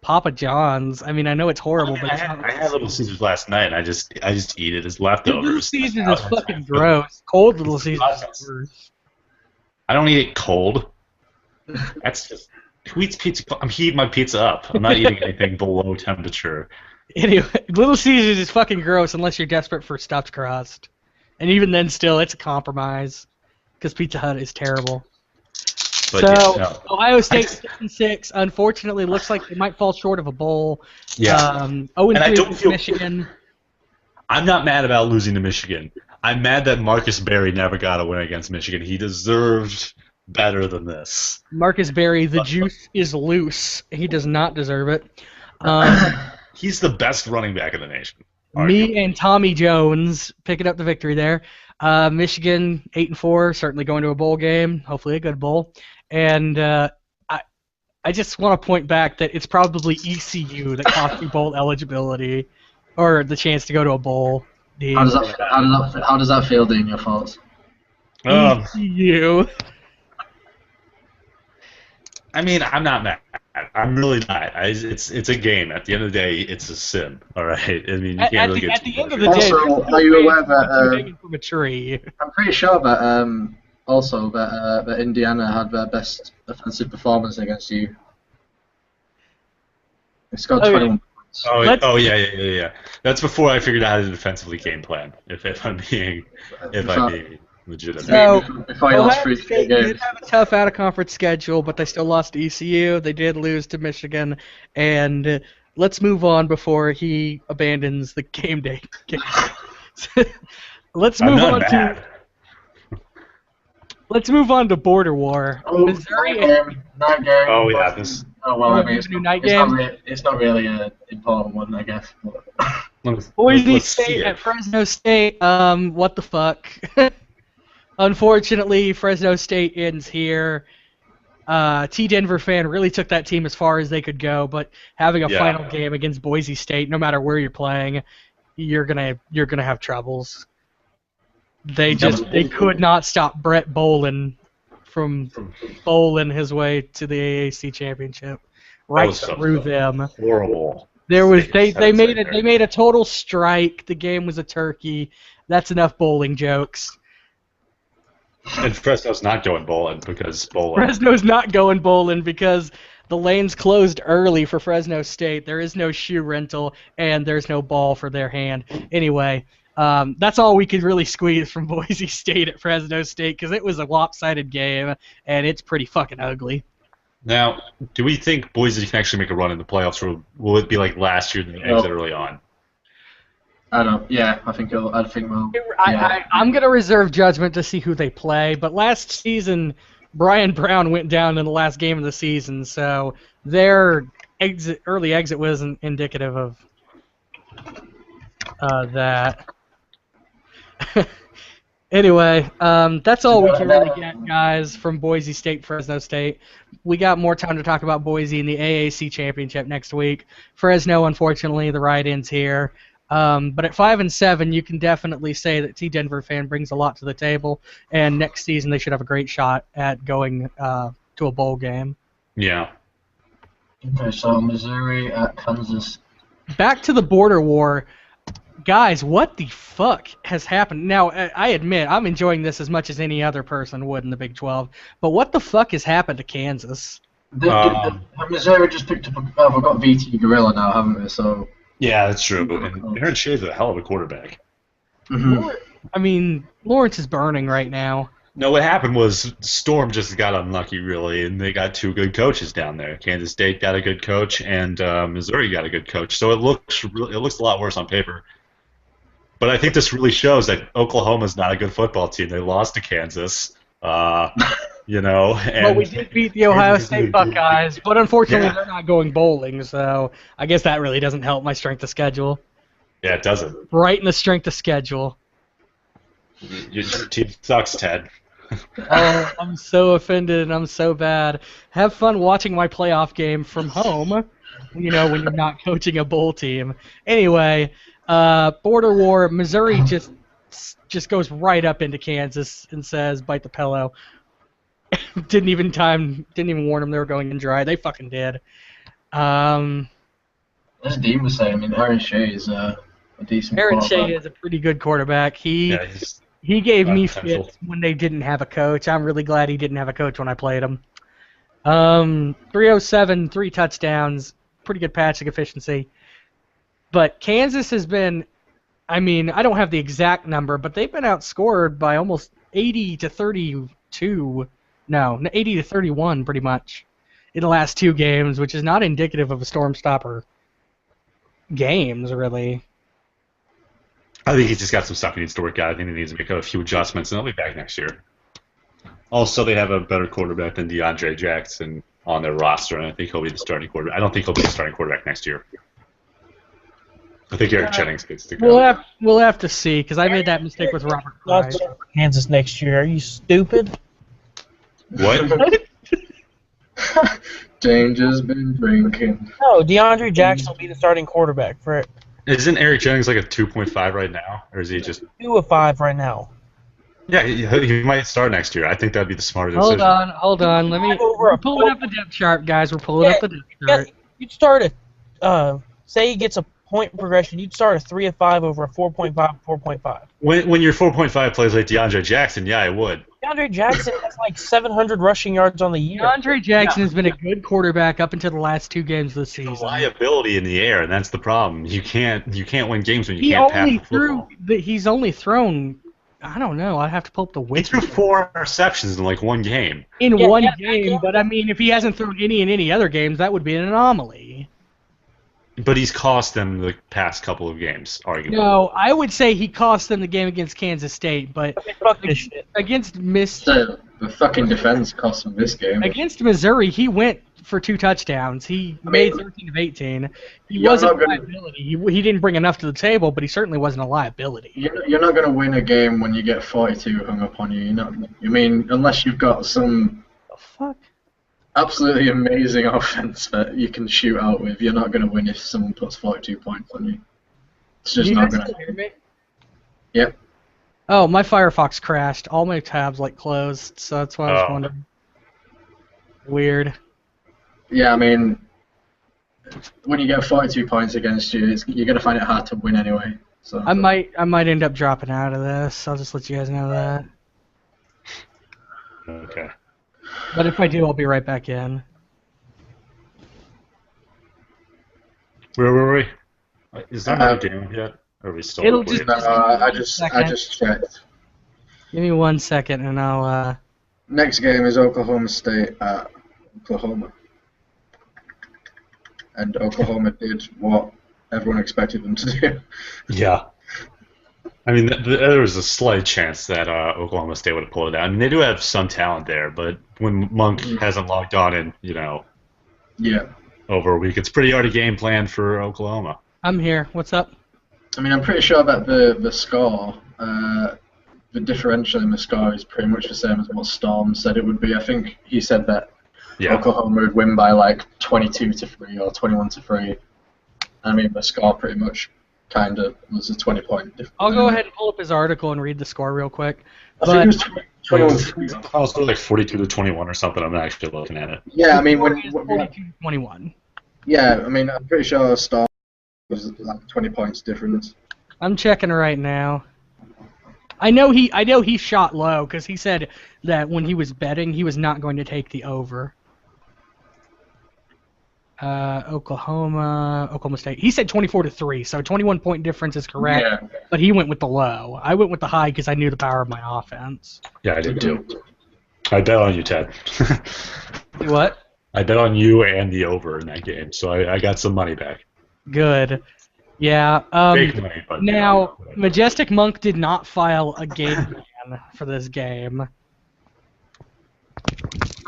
Papa John's. I mean, I know it's horrible, but it's not. I had Little Caesars last night, and I just eat it as leftovers. Little Caesars is fucking gross. Cold Little Caesars is worse. I don't eat it cold. That's just who eats pizza? I'm heating my pizza up. I'm not eating anything below temperature. Anyway, Little Caesars is fucking gross unless you're desperate for stuffed crust, and even then, still, it's a compromise because Pizza Hut is terrible. But so, yeah, no. Ohio State 6-6. Unfortunately, looks like they might fall short of a bowl. Yeah. 0-3 against Michigan. I'm not mad about losing to Michigan. I'm mad that Marcus Berry never got a win against Michigan. He deserved better than this. Marcus Berry, the juice is loose. He does not deserve it. He's the best running back in the nation. Me and Tommy Jones picking up the victory there. Michigan 8-4, certainly going to a bowl game, hopefully a good bowl. And I just want to point back that it's probably ECU that cost you bowl eligibility or the chance to go to a bowl. How does that feel, Dean? Your thoughts? ECU. I mean, I'm not mad. I'm really not. It's a game. At the end of the day, it's a sim. All right. I mean, you can't really get. At the end of the day, Also, are you aware that hanging from a tree? I'm pretty sure that also that Indiana had their best offensive performance against you. They scored 21 points. Oh yeah. That's before I figured out how to defensively game plan. If I'm being legitimate. So, before you lost 3 State games. did have a tough out-of-conference schedule, but they still lost to ECU. They did lose to Michigan, and let's move on before he abandons the game day. Let's move on to Border War. Missouri. Night game. Oh yeah, this. Oh well, I mean, it's not really an important one, I guess. Boise State at Fresno State. What the fuck? Unfortunately, Fresno State ends here. T. Denver fan really took that team as far as they could go, but having a final game against Boise State, no matter where you're playing, you're gonna have troubles. They could not stop Brett Bolin from bowling his way to the AAC championship. Right through them. Horrible. They made a total strike. The game was a turkey. That's enough bowling jokes. And Fresno's not going bowling because Fresno's not going bowling because the lanes closed early for Fresno State. There is no shoe rental and there's no ball for their hand. Anyway, that's all we could really squeeze from Boise State at Fresno State because it was a lopsided game and it's pretty fucking ugly. Now, do we think Boise can actually make a run in the playoffs, or will it be like last year and they exit early on? I don't. Yeah, I think we'll. I'm gonna reserve judgment to see who they play. But last season, Brian Brown went down in the last game of the season, so their early exit wasn't indicative of that. Anyway, that's all we can really get, guys, from Boise State, Fresno State. We got more time to talk about Boise in the AAC championship next week. Fresno, unfortunately, the ride ends here. But at 5-7, you can definitely say that T. Denver fan brings a lot to the table, and next season they should have a great shot at going to a bowl game. Yeah. Okay, so Missouri at Kansas. Back to the border war. Guys, what the fuck has happened? Now, I admit, I'm enjoying this as much as any other person would in the Big 12, but what the fuck has happened to Kansas? Missouri just picked up we've got VT Gorilla now, haven't we? So. Yeah, that's true. And Aaron Shea's a hell of a quarterback. Mm-hmm. I mean, Lawrence is burning right now. No, what happened was Storm just got unlucky, really, and they got 2 good coaches down there. Kansas State got a good coach, and Missouri got a good coach. So it looks a lot worse on paper. But I think this really shows that Oklahoma's not a good football team. They lost to Kansas, you know. And well, we did beat the Ohio State Buckeyes, but unfortunately they're not going bowling, so I guess that really doesn't help my strength of schedule. Yeah, it doesn't. Right in the strength of schedule. Your team sucks, Ted. Oh, I'm so offended and I'm so bad. Have fun watching my playoff game from home, you know, when you're not coaching a bowl team. Anyway, border war, Missouri just goes right up into Kansas and says, bite the pillow. didn't even warn them they were going in dry. They fucking did. As Dean was saying, I mean, Aaron Shea is a decent Aaron Shea is a pretty good quarterback. He gave me fits when they didn't have a coach. I'm really glad he didn't have a coach when I played him. 307, 3 touchdowns, pretty good passing efficiency. But Kansas has been, I mean, I don't have the exact number, but they've been outscored by almost 80 to 32. No, 80 to 31 pretty much in the last 2 games, which is not indicative of a Storm Stopper games, really. I think he's just got some stuff he needs to work out. I think he needs to make a few adjustments, and they'll be back next year. Also, they have a better quarterback than DeAndre Jackson on their roster, and I think he'll be the starting quarterback. I don't think he'll be the starting quarterback next year. I think Eric Jennings gets to go. We'll have to see, because I made that mistake with Robert Clyde. Kansas next year. Are you stupid? What? Danger's been drinking. No, DeAndre Jackson will be the starting quarterback for it. Isn't Eric Jennings like a 2.5 right now, or is he just 2 of 5 right now? Yeah, he might start next year. I think that'd be the smarter decision. Hold on. We're pulling up the depth chart, guys. We're pulling up the depth chart. You'd start say he gets a point progression, you'd start a 3 of 5 over a 4.5, 4.5. When your 4.5 plays like DeAndre Jackson, yeah, I would. DeAndre Jackson has like 700 rushing yards on the year. DeAndre Jackson has been a good quarterback up until the last 2 games of the season. It's a liability in the air, and that's the problem. You can't win games when you can't pass the football. He's only thrown, I don't know, I'd have to pull up the He threw 4 interceptions in like one game. In one game, but I mean, if he hasn't thrown any in any other games, that would be an anomaly. But he's cost them the past couple of games, arguably. No, I would say he cost them the game against Kansas State, but against The fucking defense cost him this game. Against Missouri, he went for 2 touchdowns. He made 13 of 18. He wasn't a liability. He didn't bring enough to the table, but he certainly wasn't a liability. You're not going to win a game when you get 42 hung up on you. Unless you've got some absolutely amazing offense that you can shoot out with, you're not going to win if someone puts 42 points on you. It's just not going to happen. Yep. Oh, my Firefox crashed. All my tabs closed, so that's why I was wondering. Weird. Yeah, I mean, when you get 42 points against you, you're going to find it hard to win anyway. So I might end up dropping out of this. I'll just let you guys know that. Okay. But if I do, I'll be right back in. Where were we? Is there no game yet? Or are we still? It'll just. I just checked. Give me 1 second, and I'll. Next game is Oklahoma State at Oklahoma, and Oklahoma did what everyone expected them to do. Yeah. I mean, there was a slight chance that Oklahoma State would have pulled it out. I mean, they do have some talent there, but when Monk hasn't logged on in, over a week, it's pretty hard to game plan for Oklahoma. I'm here. What's up? I mean, I'm pretty sure that the score, the differential in the score is pretty much the same as what Storm said it would be. I think he said that Oklahoma would win by like 22-3 or 21-3. I mean, the score pretty much kind of was a 20-point difference. I'll go ahead and pull up his article and read the score real quick. I think it was 21-3. I was like 42-21 or something. I'm not actually looking at it. Yeah, I mean, 42-21. Yeah, I mean, I'm pretty sure Storm was like 20 points difference. I'm checking right now. I know he shot low because he said that when he was betting, he was not going to take the over. Oklahoma State. He said 24-3, so 21-point difference is correct. Yeah. But he went with the low. I went with the high because I knew the power of my offense. Yeah, I did too. I bet on you, Ted. What? I bet on you and the over in that game, so I got some money back. Good. Yeah. Fake money, but now, Majestic Monk did not file a game plan for this game.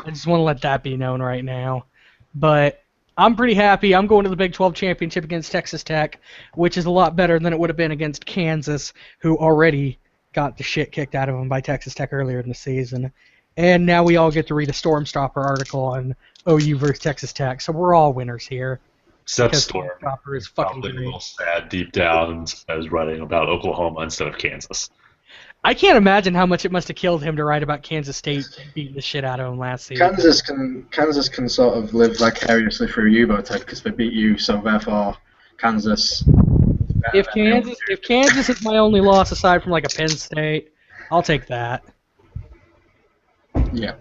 I just want to let that be known right now. But I'm pretty happy. I'm going to the Big 12 championship against Texas Tech, which is a lot better than it would have been against Kansas, who already got the shit kicked out of them by Texas Tech earlier in the season. And now we all get to read a Storm Stopper article on OU versus Texas Tech, so we're all winners here. Except Storm Stopper is fucking probably great. a little sad deep down as writing about Oklahoma instead of Kansas. I can't imagine how much it must have killed him to write about Kansas State beating the shit out of him last season. Kansas can sort of live vicariously through you, though, Ted, because they beat you, so therefore Kansas. If Kansas is my only loss aside from like a Penn State, I'll take that. Yeah.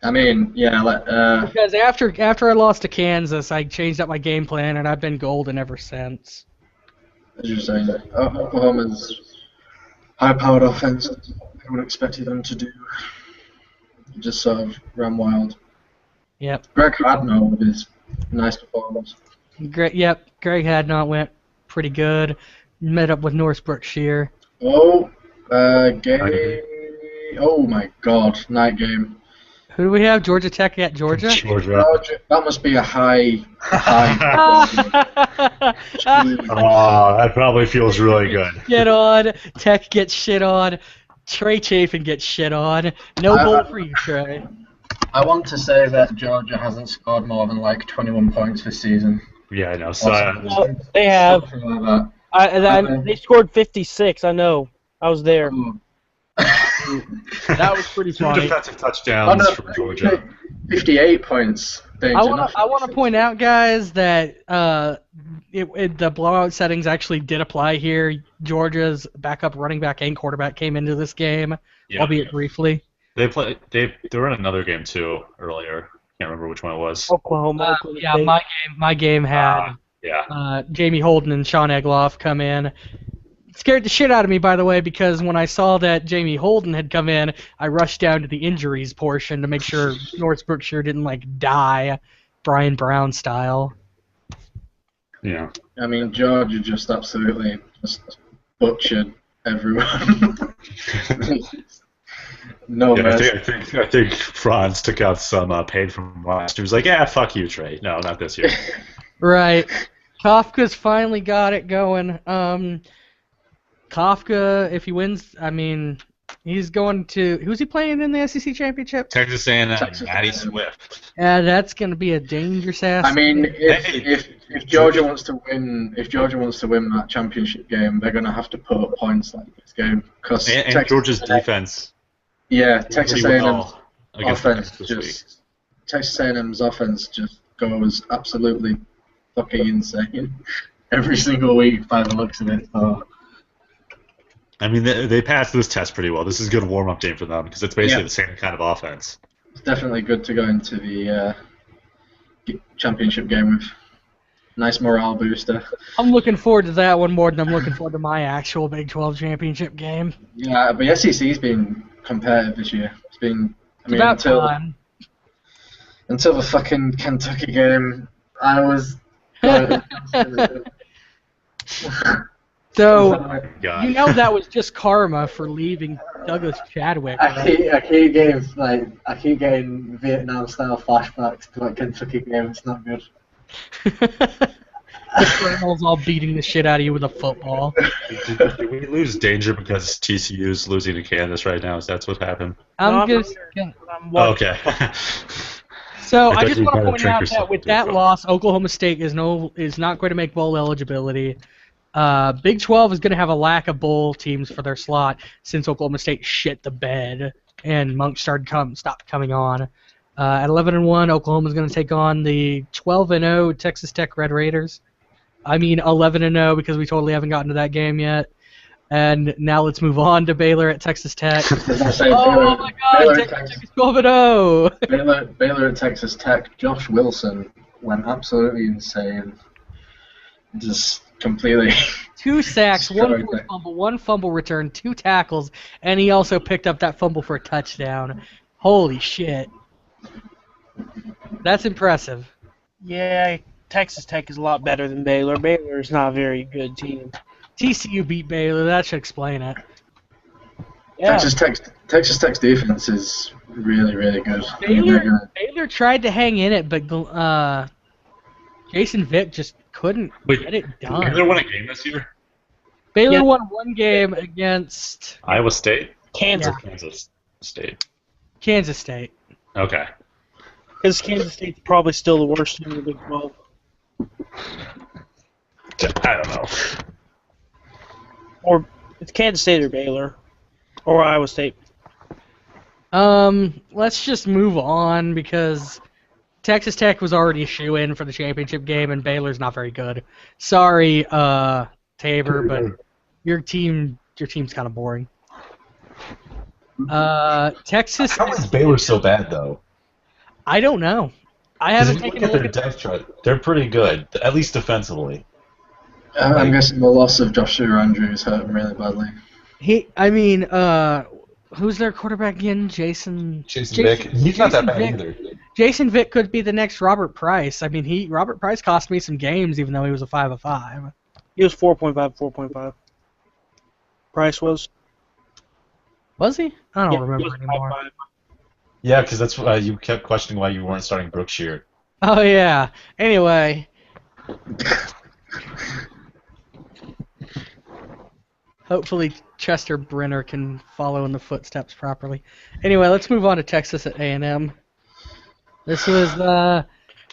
I mean, yeah. Because after I lost to Kansas, I changed up my game plan, and I've been golden ever since. As you're saying, Oklahoma's high-powered offense, everyone expected them to do. Just sort of ran wild. Yep. Greg Hadnall with his nice performance. Greg Hadnall went pretty good. Met up with Northbrook Shear. Oh, game. Oh my God, night game. Who do we have? Georgia Tech at Georgia? Georgia. That must be a high. Oh, that probably feels really good. Get on. Tech gets shit on. Trey Chafin gets shit on. No goal for you, Trey. I want to say that Georgia hasn't scored more than like 21 points this season. Yeah, I know. So, They have. Something like that. They scored 56. I know. I was there. Oh. That was pretty Two funny. defensive touchdowns from Georgia. 58 points. I want to point out, guys, that the blowout settings actually did apply here. Georgia's backup running back and quarterback came into this game, albeit briefly. They were in another game too earlier. Can't remember which one it was. Oklahoma. Yeah, my game had Jamie Holden and Sean Egloff come in. Scared the shit out of me, by the way, because when I saw that Jamie Holden had come in, I rushed down to the injuries portion to make sure North Brookshire didn't die, Brian Brown style. Yeah. I mean, Georgia just absolutely butchered everyone. No, yeah, I think Franz took out some paid from last year. He was like, yeah, fuck you, Trey. No, not this year. Right. Kafka's finally got it going. Kafka, if he wins, I mean, he's going to... Who's he playing in the SEC Championship? Texas A&M, Matty Swift. Yeah, that's going to be a dangerous ass. I mean, if Georgia wants to win, that championship game, they're going to have to put up points like this game. And Georgia's defense. Yeah, Texas A&M's offense just goes absolutely fucking insane every single week by the looks of it. So. I mean, they passed this test pretty well. This is a good warm-up game for them because it's basically the same kind of offense. It's definitely good to go into the championship game with. Nice morale booster. I'm looking forward to that one more than I'm looking forward to my actual Big 12 championship game. Yeah, but the SEC's been competitive this year. It's been, until the fucking Kentucky game, I was. So, you know that was just karma for leaving Douglas Chadwick. Right? I keep getting Vietnam-style flashbacks to that Kentucky game. It's not good. The Colonel's all beating the shit out of you with a football. Did we lose danger because TCU's losing to Kansas right now? Is that what happened? Okay. So I just want to point out that with that loss, Oklahoma State is not going to make bowl eligibility. Big 12 is going to have a lack of bowl teams for their slot since Oklahoma State shit the bed and Monk stopped coming on. At 11-1, Oklahoma is going to take on the 12-0 Texas Tech Red Raiders. I mean 11-0 because we totally haven't gotten to that game yet. And now let's move on to Baylor at Texas Tech. Oh my God, Texas Tech is 12-0. Baylor at Texas Tech. Josh Wilson went absolutely insane. Just completely. 2 sacks, 1 forced fumble, 1 fumble return, 2 tackles, and he also picked up that fumble for a touchdown. Holy shit. That's impressive. Yeah, Texas Tech is a lot better than Baylor. Baylor is not a very good team. TCU beat Baylor. That should explain it. Yeah. Texas Tech's defense is really, really good. Baylor tried to hang in it, but Jason Vick just couldn't get it done. Baylor won a game this year? Baylor won 1 game against... Iowa State? Kansas. Kansas State. Kansas State. Okay. Because Kansas State's probably still the worst team in the Big 12. I don't know. Or it's Kansas State or Baylor. Or Iowa State. Let's just move on because Texas Tech was already a shoo-in for the championship game, and Baylor's not very good. Sorry, Tabor, but your team's kind of boring. Texas. How is Baylor so bad though? I don't know. I haven't taken a look at their depth chart. They're pretty good, at least defensively. I'm guessing the loss of Joshua Andrews hurt him really badly. Who's their quarterback again? Jason Vick. He's not that bad either. Jason Vick could be the next Robert Price. I mean, Robert Price cost me some games, even though he was a 5 of 5. He was 4.5. Price was. Was he? I don't remember anymore. 5.5. Yeah, because that's why you kept questioning why you weren't starting Brookshire. Oh yeah. Anyway. Hopefully Chester Brenner can follow in the footsteps properly. Anyway, let's move on to Texas at A&M. This was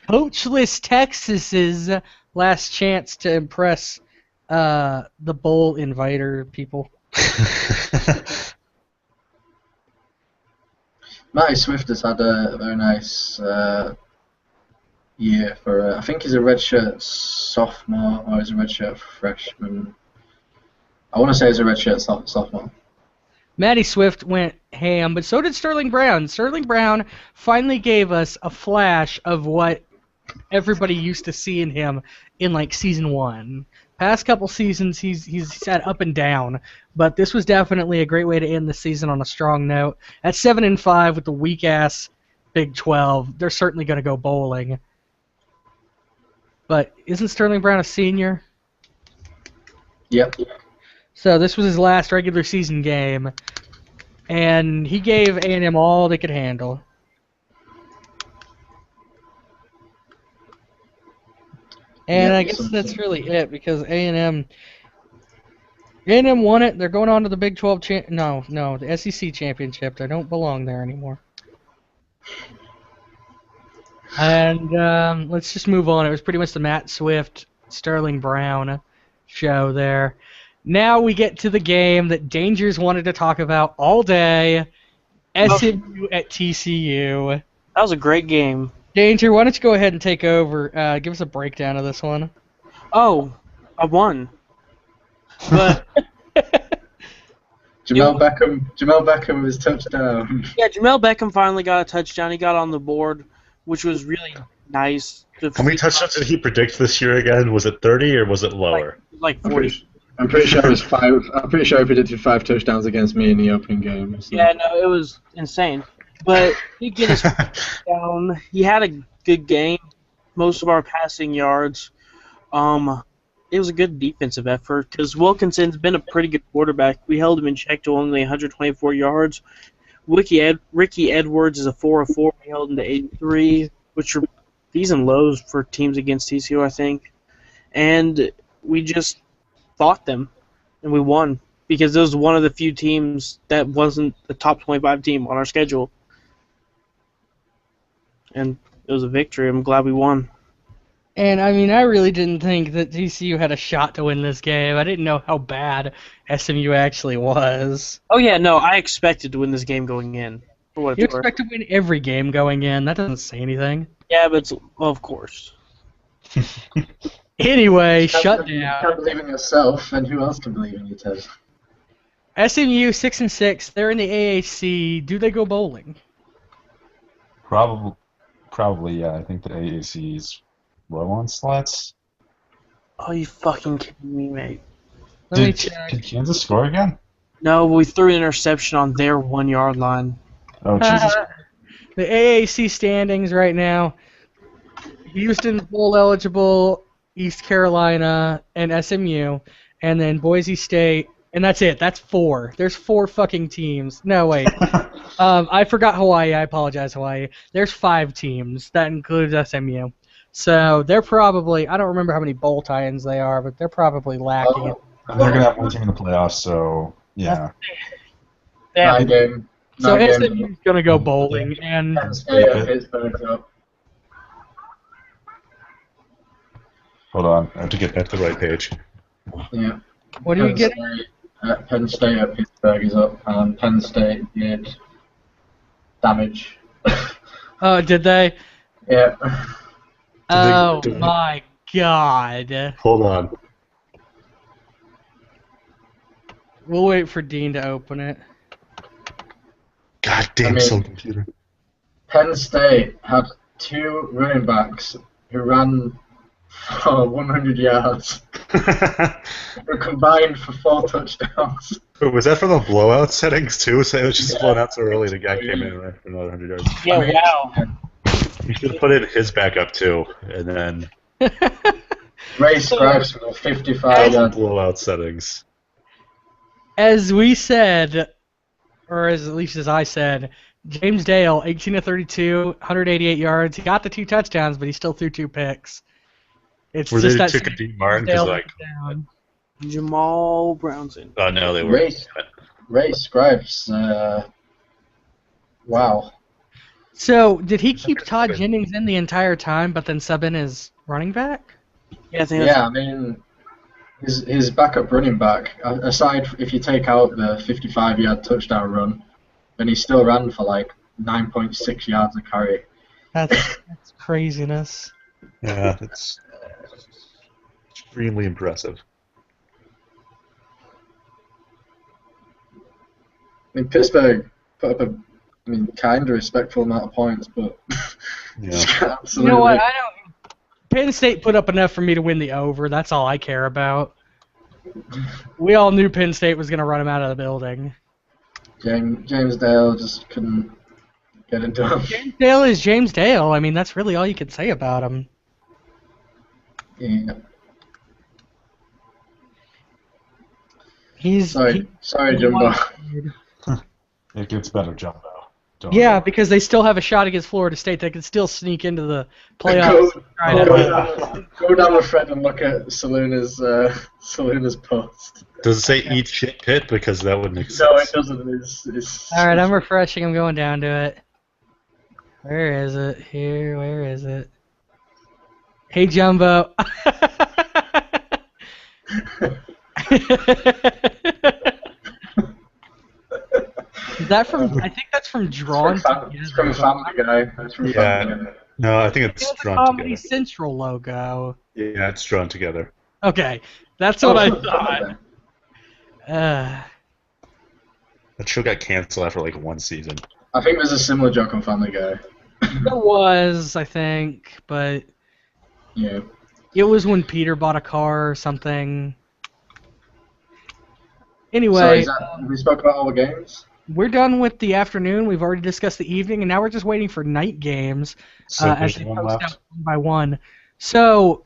coachless Texas's last chance to impress the bowl inviter people. Matty Swift has had a very nice year for. I think he's a redshirt sophomore or he's a redshirt freshman. I want to say he's a redshirt sophomore. Matty Swift went ham, but so did Sterling Brown. Sterling Brown finally gave us a flash of what everybody used to see in him in like season 1. Past couple seasons, he's had up and down, but this was definitely a great way to end the season on a strong note. At 7-5 with the weak ass Big 12, they're certainly going to go bowling. But isn't Sterling Brown a senior? Yep. So this was his last regular season game, and he gave A&M all they could handle. And I guess that's really it, because A&M won it. They're going on to the Big 12 the SEC championship. They don't belong there anymore. And let's just move on. It was pretty much the Matt Swift, Sterling Brown show there. Now we get to the game that Dangers wanted to talk about all day. SMU at TCU. That was a great game. Danger, why don't you go ahead and take over? Give us a breakdown of this one. Oh, I won. But Jamel Beckham with his touchdown. yeah, Jamel Beckham finally got a touchdown. He got on the board, which was really nice. How many touchdowns did he predict this year again? Was it 30 or was it lower? Like 40. I'm pretty sure it was 5. I'm pretty sure he predicted 5 touchdowns against me in the opening game. So. Yeah, no, it was insane. But he get his down. He had a good game. Most of our passing yards. It was a good defensive effort because Wilkinson's been a pretty good quarterback. We held him in check to only 124 yards. Ricky Edwards is a 4 of 4. We held him to 83, which are decent lows for teams against TCU, I think. And we just fought them, and we won because it was one of the few teams that wasn't the top 25 team on our schedule. And it was a victory. I'm glad we won. And, I mean, I really didn't think that TCU had a shot to win this game. I didn't know how bad SMU actually was. Oh, yeah, no, I expected to win this game going in. For what You it's worth. expect to win every game going in. That doesn't say anything. Yeah, but of course. Anyway, You shut can't down. believe in yourself, and who else can believe in you, Ted? SMU 6-6. They're in the AAC. Do they go bowling? Probably, yeah. I think the AAC's low on slots. Oh, you fucking kidding me, mate? Let me check. Did Kansas score again? No, we threw an interception on their 1 yard line. Oh, Jesus. The AAC standings right now. Houston's bowl eligible, East Carolina, and SMU, and then Boise State, and that's it. That's 4. There's 4 fucking teams. No, wait. I forgot Hawaii. I apologize, Hawaii. There's 5 teams. That includes SMU. So they're probably, I don't remember how many bowl tie-ins they are, but they're probably lacking. And they're going to have one team in the playoffs, so, yeah. Yeah, 9 game. So 9 game. SMU's going to go bowling, and Penn State at Pittsburgh up. Hold on, I have to get back to the right page. Yeah. what do you get? Penn State at Pittsburgh is up, and Penn State did damage. Oh, did they? Yeah. Oh, did they- my God. Hold on. We'll wait for Dean to open it. God damn, I mean- slow computer. Penn State had 2 running backs who ran for 100 yards, who combined for 4 touchdowns. Wait, was that from the blowout settings too? So it was just blown out so early the guy came in and ran for another 100 yards. yeah, I mean, wow. You should have put in his backup too, and then Ray Scribes with a 55 yard. blowout settings. As we said, or as at least as I said, James Dale, 18 of 32, 188 yards. He got the 2 touchdowns, but he still threw 2 picks. It's Were just they that took a Dean Martin because Dale like, down. Jamal Brownson. oh no, they were. Ray Scribes, wow. So, did he keep Todd Jennings in the entire time, but then sub in his running back? Yeah, I think Yeah, I mean, his backup running back, aside if you take out the 55-yard touchdown run, then he still ran for like 9.6 yards a carry. That's craziness. Yeah, it's extremely impressive. I mean, Pittsburgh put up kind of respectful amount of points, but Yeah. You know what? I don't. Penn State put up enough for me to win the over. That's all I care about. We all knew Penn State was going to run him out of the building. James Dale just couldn't get into him. James Dale is James Dale. I mean, that's really all you can say about him. Yeah. He's Sorry, Jumbo. It gets better, Jumbo. Yeah, because they still have a shot against Florida State. They can still sneak into the playoffs. Go down the thread and look at Saluna's post. Does it say eat shit Pitt? Because that would make sense. No, it doesn't. It's... All right, I'm refreshing. I'm going down to it. Where is it? Here. Where is it? Hey, Jumbo. Is that from? I think that's from Drawn. It's from Family Guy. No, I think it's drawn Comedy together. Central logo. Yeah, it's drawn together. Okay, that's what I thought. That show got canceled after like one season. I think there's a similar joke on Family Guy. There was, I think, but Yeah. it was when Peter bought a car or something. Anyway, Have we spoke about all the games? we're done with the afternoon. We've already discussed the evening, and now we're just waiting for night games So as there's they one post left. out one by one. So,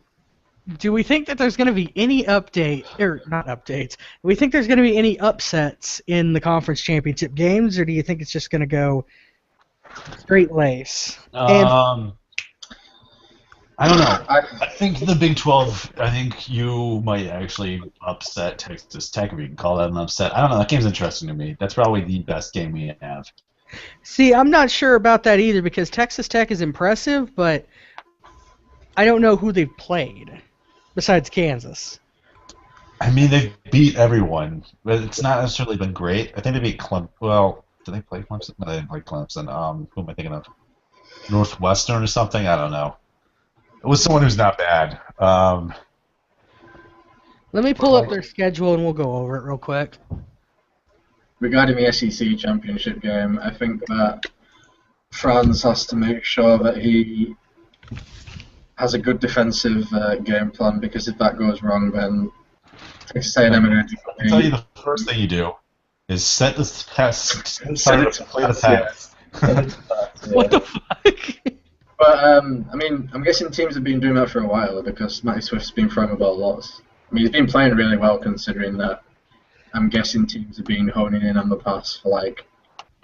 do we think that there's going to be any update, or not updates? Do we think there's going to be any upsets in the conference championship games, or do you think it's just going to go straight lace? I don't know. I think the Big 12, I think you might actually upset Texas Tech, if you can call that an upset. I don't know. That game's interesting to me. That's probably the best game we have. See, I'm not sure about that either because Texas Tech is impressive, but I don't know who they've played besides Kansas. I mean, they beat everyone, but it's not necessarily been great. I think they beat Clemson. Well, did they play Clemson? No, they didn't play Clemson. Who am I thinking of? Northwestern or something? I don't know. It was someone who's not bad. Let me pull up their schedule and we'll go over it real quick. Regarding the SEC championship game, I think that Franz has to make sure that he has a good defensive game plan because if that goes wrong, then Texas A&M are going to I'll tell you the first thing you do is set the test. Play the test. What the fuck? But, I mean, I'm guessing teams have been doing that for a while because Matty Swift's been throwing the ball lots. I mean, he's been playing really well considering that I'm guessing teams have been honing in on the pass for, like,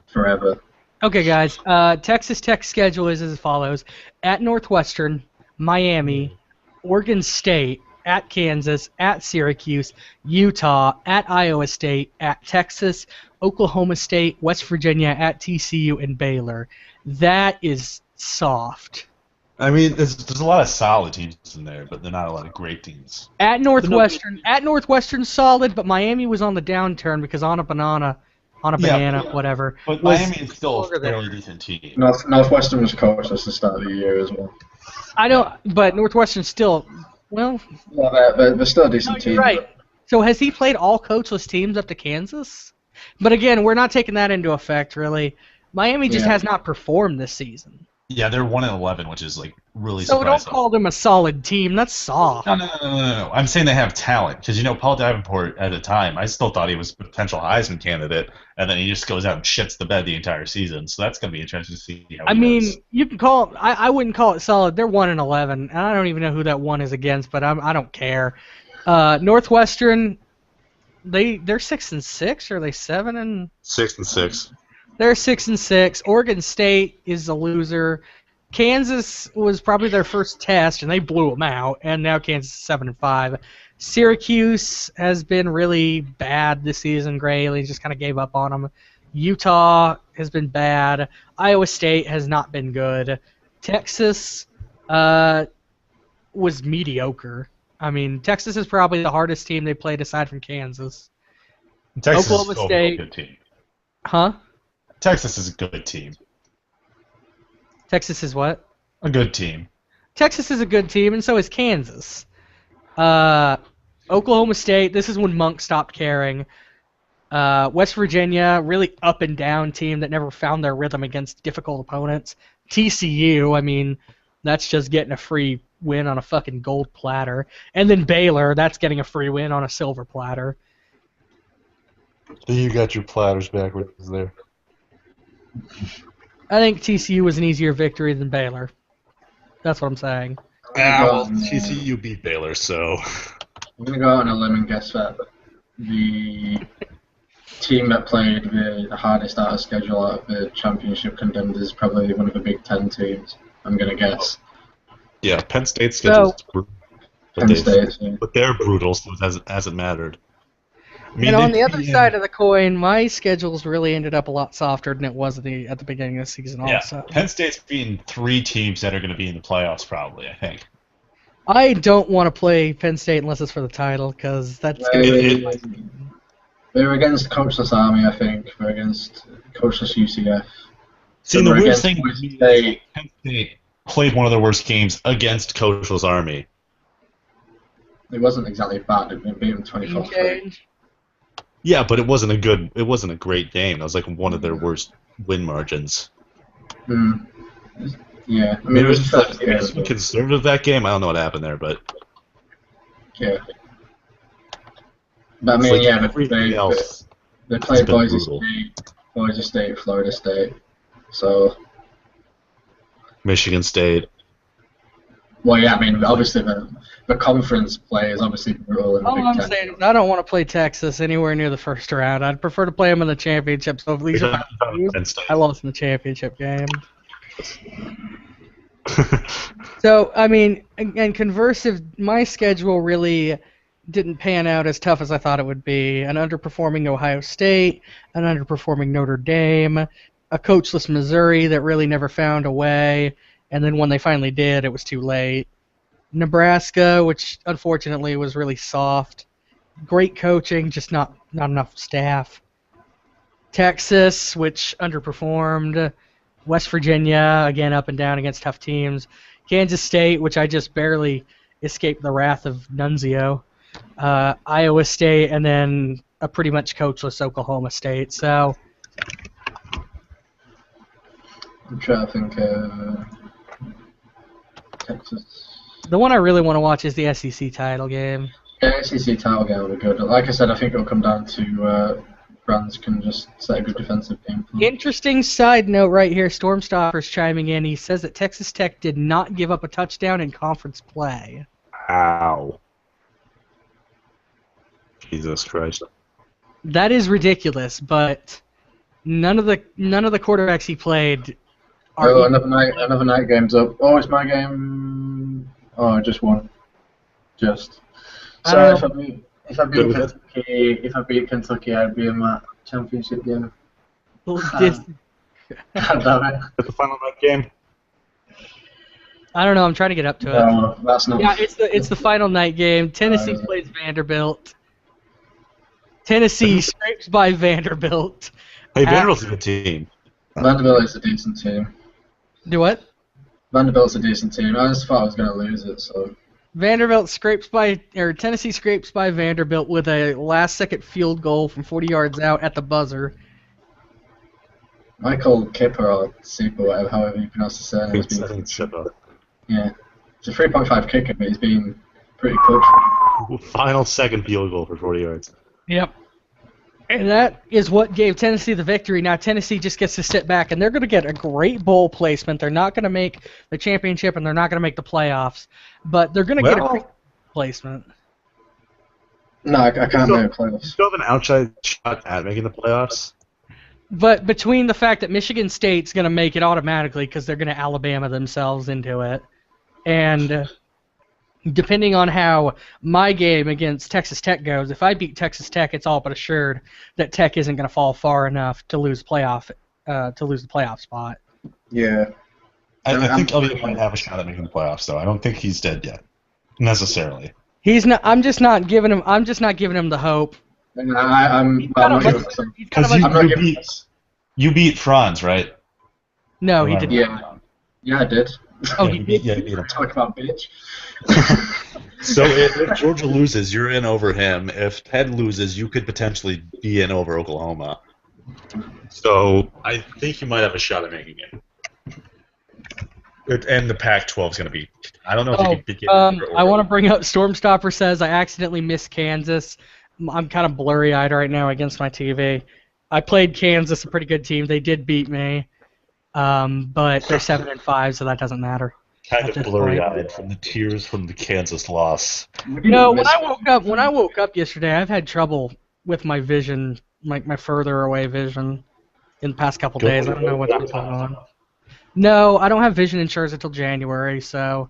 forever. Okay, guys. Texas Tech's schedule is as follows. At Northwestern, Miami, Oregon State, at Kansas, at Syracuse, Utah, at Iowa State, at Texas, Oklahoma State, West Virginia, at TCU, and Baylor. That is soft. I mean, there's a lot of solid teams in there, but they're not a lot of great teams. At Northwestern, solid, but Miami was on the downturn because on a banana, whatever. But Miami is still a fairly decent team. Northwestern was coached at the start of the year as well. But Northwestern still, well. Yeah, they're still a decent team. Right. So has he played all coachless teams up to Kansas? But again, we're not taking that into effect, really. Miami just has not performed this season. Yeah, they're 1-11, which is like really so surprising. So don't call them a solid team. That's soft. No. I'm saying they have talent because Paul Davenport at the time, I still thought he was a potential Heisman candidate, and then he just goes out and shits the bed the entire season. So that's gonna be interesting to see how. You can call it. I wouldn't call it solid. They're 1-11, and I don't even know who that one is against, but I don't care. Northwestern, they're 6-6, or are they 7-? 6-6. They're 6-6. Oregon State is a loser. Kansas was probably their first test, and they blew them out. And now Kansas is 7-5. Syracuse has been really bad this season. Graley just kind of gave up on them. Utah has been bad. Iowa State has not been good. Texas was mediocre. I mean, Texas is probably the hardest team they played aside from Kansas. Texas Oklahoma is State. a good team. Huh? Texas is a good team. Texas is what? A good team. Texas is a good team, and so is Kansas. Oklahoma State, this is when Monk stopped caring. West Virginia, really up and down team that never found their rhythm against difficult opponents. TCU, I mean, that's just getting a free win on a fucking gold platter. And then Baylor, that's getting a free win on a silver platter. You got your platters backwards there. I think TCU was an easier victory than Baylor. That's what I'm saying. Well, TCU beat Baylor, so... I'm going to go out on a limb and guess that the team that played the hardest out of schedule out of the championship contenders is probably one of the Big Ten teams, I'm going to guess. Yeah, Penn State's schedule is brutal. Penn State, yeah. But they're brutal, so it hasn't mattered. I mean, And on the other side of the coin, my schedule's really ended up a lot softer than it was at the beginning of the season also. Penn State's beating 3 teams that are going to be in the playoffs probably, I think. I don't want to play Penn State unless it's for the title, because that's going to be... They were against Coachless Army, I think. They were against Coachless UCF. See, the weirdest thing was Penn State played one of their worst games against Coachless Army. It wasn't exactly bad. It beat them 24-3. Yeah, but it wasn't a great game. That was like one of their worst win margins. Yeah, I mean, it was conservative that game. I don't know what happened there, but yeah. But I mean, they played Boise State, Florida State, so Michigan State. Well, yeah, I mean, obviously the conference play is obviously brutal in the All Big I'm Ten. saying is I don't want to play Texas anywhere near the first round. I'd prefer to play them in the championship. So at least if I lose, I lost in the championship game. So, I mean, and conversive, my schedule really didn't pan out as tough as I thought it would be. An underperforming Ohio State, an underperforming Notre Dame, a coachless Missouri that really never found a way, and then when they finally did, it was too late. Nebraska, which unfortunately was really soft. Great coaching, just not enough staff. Texas, which underperformed. West Virginia, again, up and down against tough teams. Kansas State, which I just barely escaped the wrath of Nunzio. Iowa State, and then a pretty much coachless Oklahoma State. So I'm trying to think. Texas. The one I really want to watch is the SEC title game. Yeah, SEC title game will be good. Like I said, I think it'll come down to brands can just set a good defensive game plan. Interesting side note right here. Stormstopper's chiming in. He says that Texas Tech did not give up a touchdown in conference play. Ow. Jesus Christ. That is ridiculous, but none of the quarterbacks he played are. Oh, another night game's up. Oh, it's my game. Oh, I just won. Just. So if I beat Kentucky, I'd be in that championship game. I Damn it. The final night game. don't know. I'm trying to get up to it. No, that's not. Yeah, it's the final night game. Tennessee plays Vanderbilt. Tennessee scrapes by Vanderbilt. Hey, Vanderbilt's a good team. Vanderbilt is a decent team. Do what? Vanderbilt's a decent team. I just thought I was going to lose it, so. Tennessee scrapes by Vanderbilt with a last-second field goal from 40 yards out at the buzzer. Michael Kipper or Super, whatever, however you pronounce his surname. Yeah, it's a 3.5 kicker, but he's been pretty clutch. Final second field goal for 40 yards. Yep. And that is what gave Tennessee the victory. Now Tennessee just gets to sit back, and they're going to get a great bowl placement. They're not going to make the championship, and they're not going to make the playoffs, but they're going to get a great placement. No, I can't make the playoffs. You still have an outside shot at making the playoffs? But between the fact that Michigan State's going to make it automatically because they're going to Alabama themselves into it, and depending on how my game against Texas Tech goes, if I beat Texas Tech, it's all but assured that Tech isn't going to fall far enough to lose the playoff spot. Yeah. I think Elliott might have a shot at making the playoffs, though. I don't think he's dead yet, necessarily. He's not. I'm just not giving him. I'm just not giving him the hope. I'm not giving myself. Because you beat Franz, right? No, he didn't. Yeah, I did. Oh, he did. Yeah, you beat him. Talk about bitch. So if Georgia loses, you're in over him. If Ted loses, you could potentially be in over Oklahoma. So I think you might have a shot at making it. And the Pac-12 is going to be. I don't know if you can get. I want to bring up Stormstopper says I accidentally missed Kansas. I'm kind of blurry-eyed right now against my TV. I played Kansas, a pretty good team. They did beat me, but they're 7-5, so that doesn't matter. Kind of blurry-eyed from the tears from the Kansas loss. No, when I woke up yesterday, I've had trouble with my vision, my further away vision, in the past couple days. I don't know what's been going on. No, I don't have vision insurance until January, so.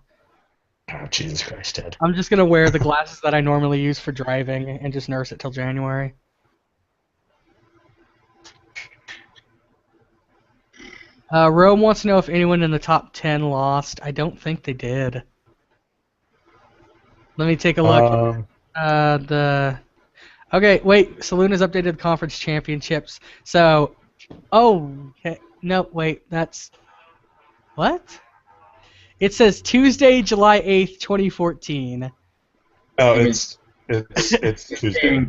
Oh, Jesus Christ, Ted. I'm just gonna wear the glasses that I normally use for driving and just nurse it till January. Rome wants to know if anyone in the top 10 lost. I don't think they did. Let me take a look. Okay, wait. Saloon has updated the conference championships. So, okay. No, wait. That's what? It says Tuesday, July 8th, 2014. Oh, it's Tuesday.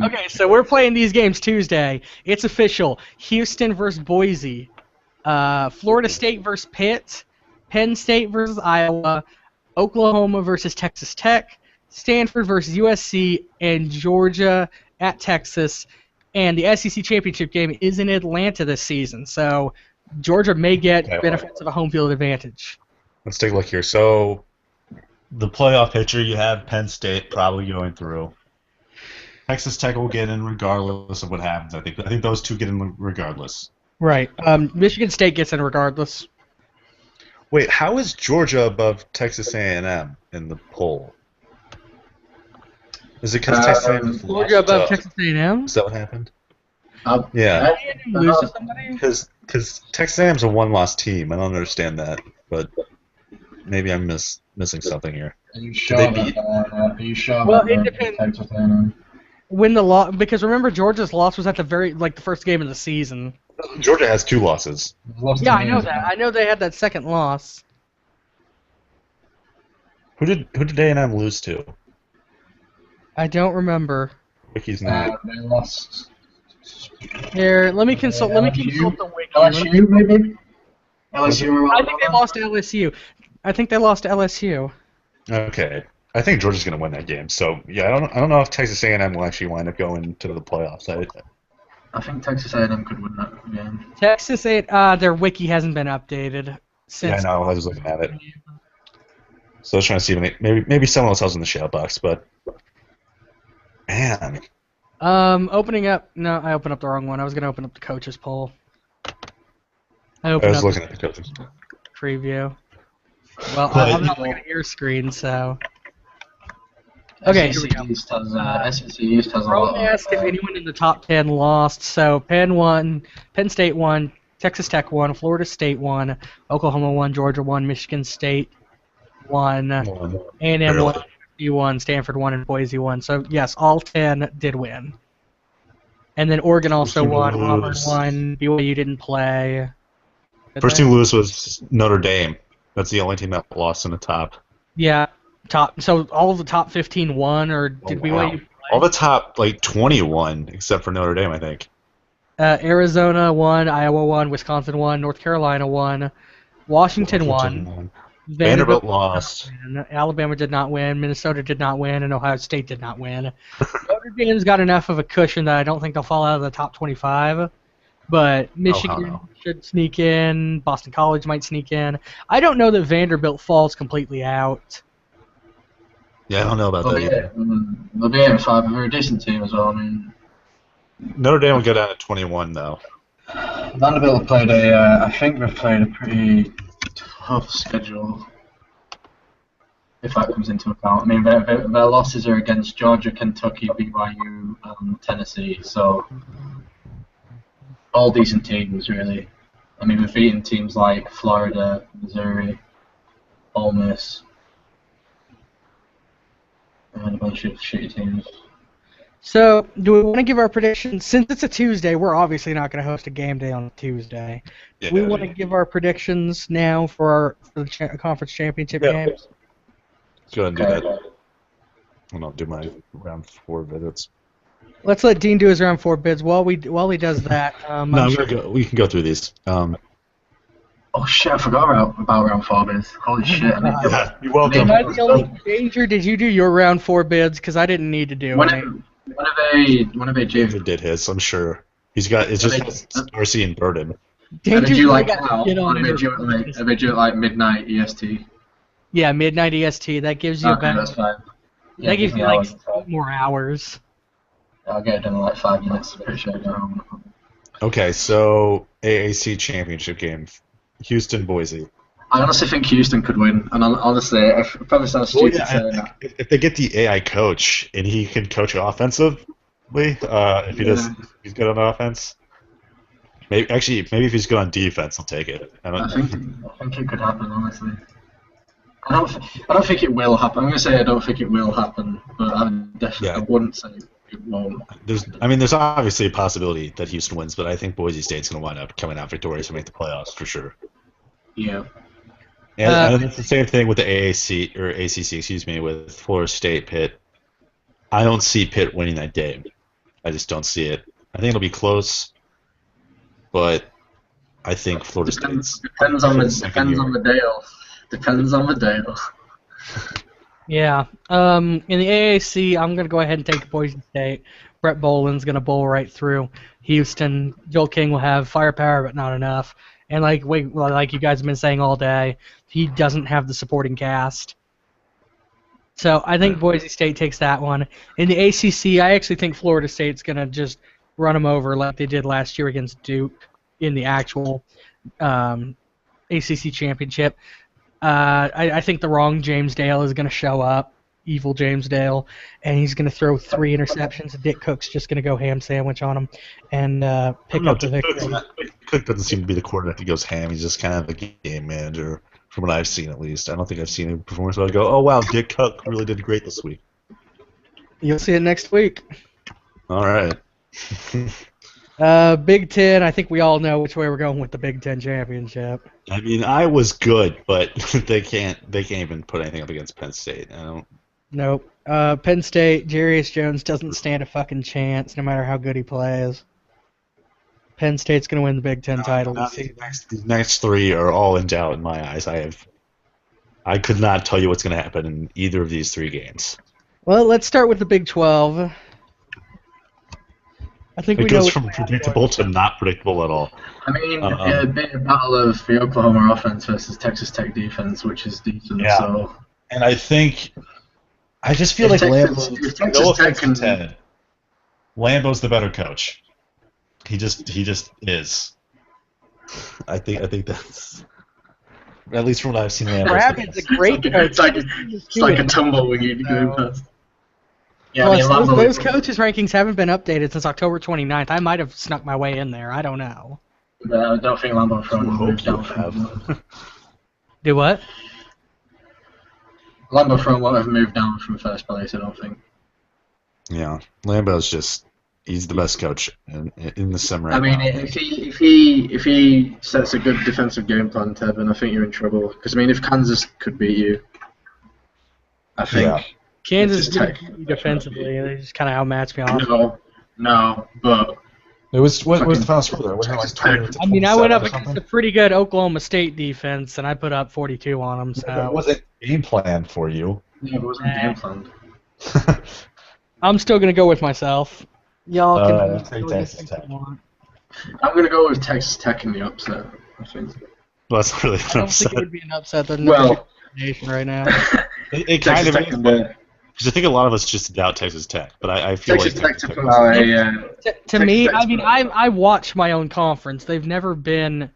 Okay, so we're playing these games Tuesday. It's official. Houston versus Boise. Florida State versus Pitt. Penn State versus Iowa. Oklahoma versus Texas Tech. Stanford versus USC. And Georgia at Texas. And the SEC championship game is in Atlanta this season. So Georgia may get benefits of a home field advantage. Let's take a look here. So, the playoff picture, you have Penn State probably going through. Texas Tech will get in regardless of what happens. I think those two get in regardless. Right. Michigan State gets in regardless. wait, how is Georgia above Texas A&M in the poll? Is it because Texas A&M Georgia above Texas A&M? Is that what happened? Yeah. Lose to somebody? Because Texas A&M's a one-loss team. I don't understand that, but maybe I'm missing something here. Are you sure about it depends. Texas A&M? When the because remember Georgia's loss was at the first game of the season. Georgia has 2 losses. Yeah, I know that. I know they had that second loss. Who did A&M lose to? I don't remember. Wiki's not. They lost. Here, let me consult. Let me consult the wiki. LSU maybe. LSU. I think they lost to LSU. I think they lost to LSU. Okay. I think Georgia's going to win that game. So yeah, I don't know if Texas A&M will actually wind up going to the playoffs. I think Texas A&M could win that game. Texas their wiki hasn't been updated since. Yeah, I know. I was looking at it. So I was trying to see if maybe someone else was in the shout box, but man. Opening up. No, I opened up the wrong one. I was going to open up the coaches poll. I was looking at the coaches preview. Well, I'm not looking at your screen, so. Okay, here we go. SEC East has a Rome lot. asked if anyone in the top 10 lost. So Penn won, Penn State won, Texas Tech won, Florida State won, Oklahoma won, Georgia won, Michigan State won, A&M won, USC won, Stanford won, and Boise won. So yes, all 10 did win. And then Oregon also won, Auburn won, BYU didn't play. First team to lose was Notre Dame. That's the only team that lost in the top. Yeah. So all of the top 15 won, or did BYU play? All the top 21 except for Notre Dame, I think. Arizona won, Iowa won, Wisconsin won, North Carolina won, Washington won. Vanderbilt lost. Alabama did not win, Minnesota did not win, and Ohio State did not win. Notre Dame's got enough of a cushion that I don't think they'll fall out of the top 25. But Michigan should sneak in. Boston College might sneak in. I don't know that Vanderbilt falls completely out. Yeah, I don't know about that either. Notre Dame's a very decent team as well. I mean, Notre Dame will go down to 21 though. Vanderbilt played I think they've played a pretty tough schedule. If that comes into account, I mean their losses are against Georgia, Kentucky, BYU, and Tennessee. So all decent teams, really. I mean, we've beaten teams like Florida, Missouri, Ole Miss. and a bunch of shitty teams. So, do we want to give our predictions? Since it's a Tuesday, we're obviously not going to host a game day on a Tuesday. Yeah, We want to give our predictions now for the conference championship games. Let's go ahead and do that. And I'll do my round 4 visits. Let's let Dean do his round 4 bids while he does that. We can go through these. Oh shit! I forgot about round 4 bids. Holy shit! Yeah, you're welcome. Am I the only danger? Did you do your round 4 bids? Because I didn't need to do it. One of they Danger did his, I'm sure. It's just Darcy and Burden. I made you like now. I made you at like midnight EST. Yeah, midnight EST. That gives you Okay, that's fine. Yeah, that gives you like hours. 8 more hours. I'll get it done in like 5 minutes. Pretty sure I go home. Okay, so AAC championship game, Houston Boise. I honestly think Houston could win, and honestly, it probably sounds stupid saying that. If they get the AI coach and he can coach offensively, if he's good on offense. Maybe if he's good on defense, I'll take it. I think it could happen, honestly. I don't think it will happen. I'm gonna say I don't think it will happen, but I wouldn't say it won't. There's obviously a possibility that Houston wins, but I think Boise State's gonna wind up coming out victorious and make the playoffs for sure. Yeah. And it's the same thing with the AAC or ACC, excuse me, with Florida State, Pitt. I don't see Pitt winning that game. I just don't see it. I think it'll be close, but I think Florida State's depends on the deal. Depends on the deal. Yeah. In the AAC, I'm gonna go ahead and take Boise State. Brett Boland's gonna bowl right through Houston. Joel King will have firepower, but not enough. And like you guys have been saying all day, he doesn't have the supporting cast. So I think Boise State takes that one. In the ACC, I actually think Florida State's going to just run them over like they did last year against Duke in the actual ACC championship. I think the wrong James Dale is going to show up, evil James Dale, and he's going to throw 3 interceptions. Dick Cook's just going to go ham sandwich on him and pick up the victory. Cook doesn't seem to be the quarterback that goes ham. He's just kind of a game manager, from what I've seen at least. I don't think I've seen a performance where I go, oh wow, Dick Cook really did great this week. You'll see it next week. All right. Big Ten, I think we all know which way we're going with the Big Ten championship. I mean, I was good, but they can't even put anything up against Penn State. Nope. Penn State, Jarius Jones doesn't stand a fucking chance, no matter how good he plays. Penn State's going to win the Big Ten title this season. These next 3 are all in doubt in my eyes. I could not tell you what's going to happen in either of these 3 games. Well, let's start with the Big 12. I think it goes from predictable to not predictable at all. I mean, it'd be a battle of the Oklahoma offense versus Texas Tech defense, which is decent. Yeah. So. And I just feel like Lambeau's the better coach. He just is. I think that's at least from what I've seen. Rabbit's a great coach. It's like a tumbleweed going past. Yeah, well, those coaches' rankings haven't been updated since October 29th. I might have snuck my way in there. I don't know. I don't think Lambeau Throne will move down from Do what? Lambeau Throne won't have moved down from first place, I don't think. Yeah, Lambeau's he's the best coach in the sim right now. I mean, if he sets a good defensive game plan, Tevin, I think you're in trouble. Because I mean, if Kansas could beat you, I think. Yeah. Kansas didn't defensively. They just kind of outmatched me off. No, but it was what was the final score there? Wasn't it like 20 I mean, I went up against a pretty good Oklahoma State defense, and I put up 42 on them. So it wasn't game plan for you. Yeah, it wasn't game planned. I'm still gonna go with myself. Y'all can say Texas Tech. I'm gonna go with Texas Tech in the upset. I think. Well, that's really an upset. I don't think it would be an upset. There's no nation right now. It kind of is. Because I think a lot of us just doubt Texas Tech, but I feel Texas like Texas Tech to me, I mean, I watch my own conference. They've never been.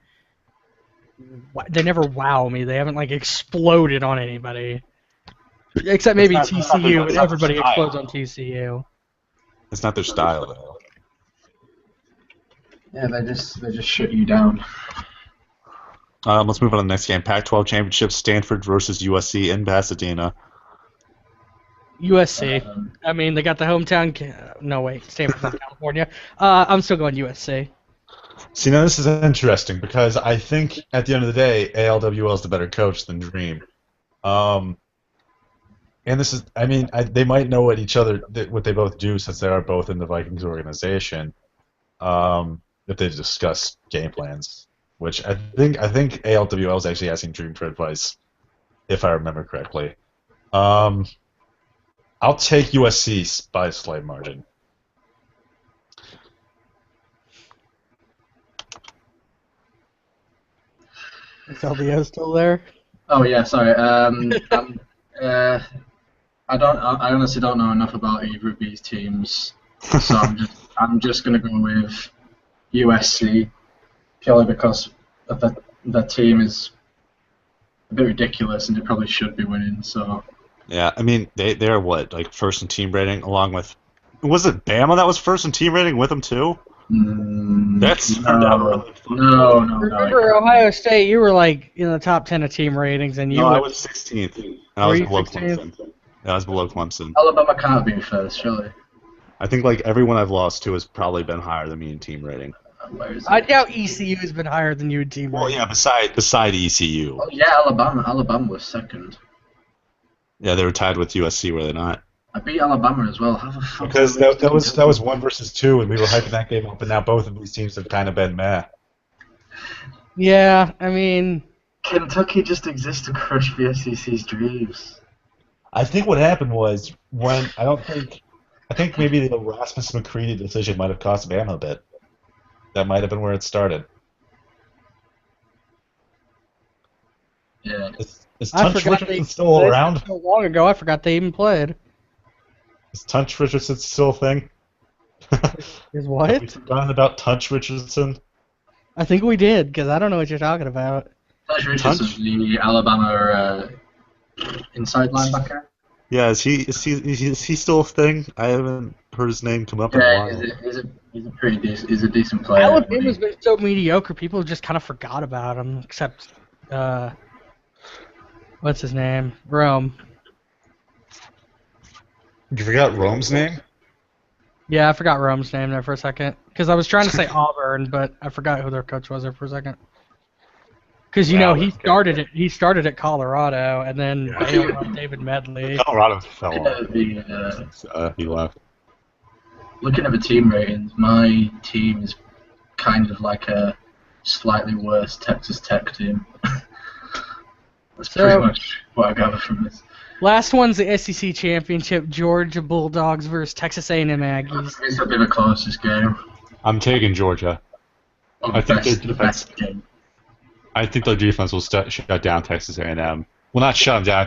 They never wow me. They haven't like exploded on anybody, except maybe TCU. And everybody explodes on TCU. It's not their style, though. Yeah, they just shut you down. Let's move on to the next game. Pac-12 Championship: Stanford versus USC in Pasadena. USC. Um, I mean, they got the hometown. No, wait, Stanford's in California. I'm still going USC. See, now this is interesting because I think at the end of the day, ALWL is the better coach than Dream. And this is, I mean, they might know what they both do since they are both in the Vikings organization. If they discuss game plans, which I think ALWL is actually asking Dream for advice, if I remember correctly. I'll take USC by a slight margin. Is LDO still there? oh yeah, sorry. I honestly don't know enough about either of these teams, so I'm just gonna go with USC purely because of the team is a bit ridiculous and they probably should be winning. So Yeah, I mean they're what, like first in team rating, along with, was it Bama that was first in team rating with them too? That's no. Remember Ohio State? You were like in the top 10 of team ratings, and you. No, were, I was 16th. And I was below Clemson. I was below Clemson. Alabama can't be first, surely. I think like everyone I've lost to has probably been higher than me in team rating. Where is it? I doubt ECU has been higher than you in team Well, rating. yeah, beside ECU. Oh yeah, Alabama was second. Yeah, they were tied with USC, were they not? I beat Alabama as well. How the fuck? Because that was 1 versus 2, and we were hyping that game up, and now both of these teams have kind of been meh. Yeah, I mean, Kentucky just exists to crush the SEC's dreams. I think what happened was I think maybe the Rasmus McCready decision might have cost Bama a bit. That might have been where it started. Yeah. Is I Tunch forgot Richardson still around? So long ago, I forgot they even played. Is Tunch Richardson still a thing? Is Have we what? forgotten about Tunch Richardson? I think we did, because I don't know what you're talking about. Josh Richardson's the Alabama inside linebacker. Yeah, is he still a thing? I haven't heard his name come up in a Yeah, while. he's a pretty decent. He's a decent player. Alabama's been so mediocre, people just kind of forgot about him, except, what's his name? Rome. You forgot Rome's name? Yeah, I forgot Rome's name there for a second. Because I was trying to say Auburn, but I forgot who their coach was there for a second. Because, you know, he started at Colorado, and then bailed on David Medley. Colorado fell off. He left. Looking at the team ratings, my team is kind of like a slightly worse Texas Tech team. That's pretty much what I gather from this. Last one's the SEC Championship, Georgia Bulldogs versus Texas A&M Aggies. It's a bit of the closest game. I'm taking Georgia. I think The best game. I think their defense will shut down Texas A&M. Well, not shut them down.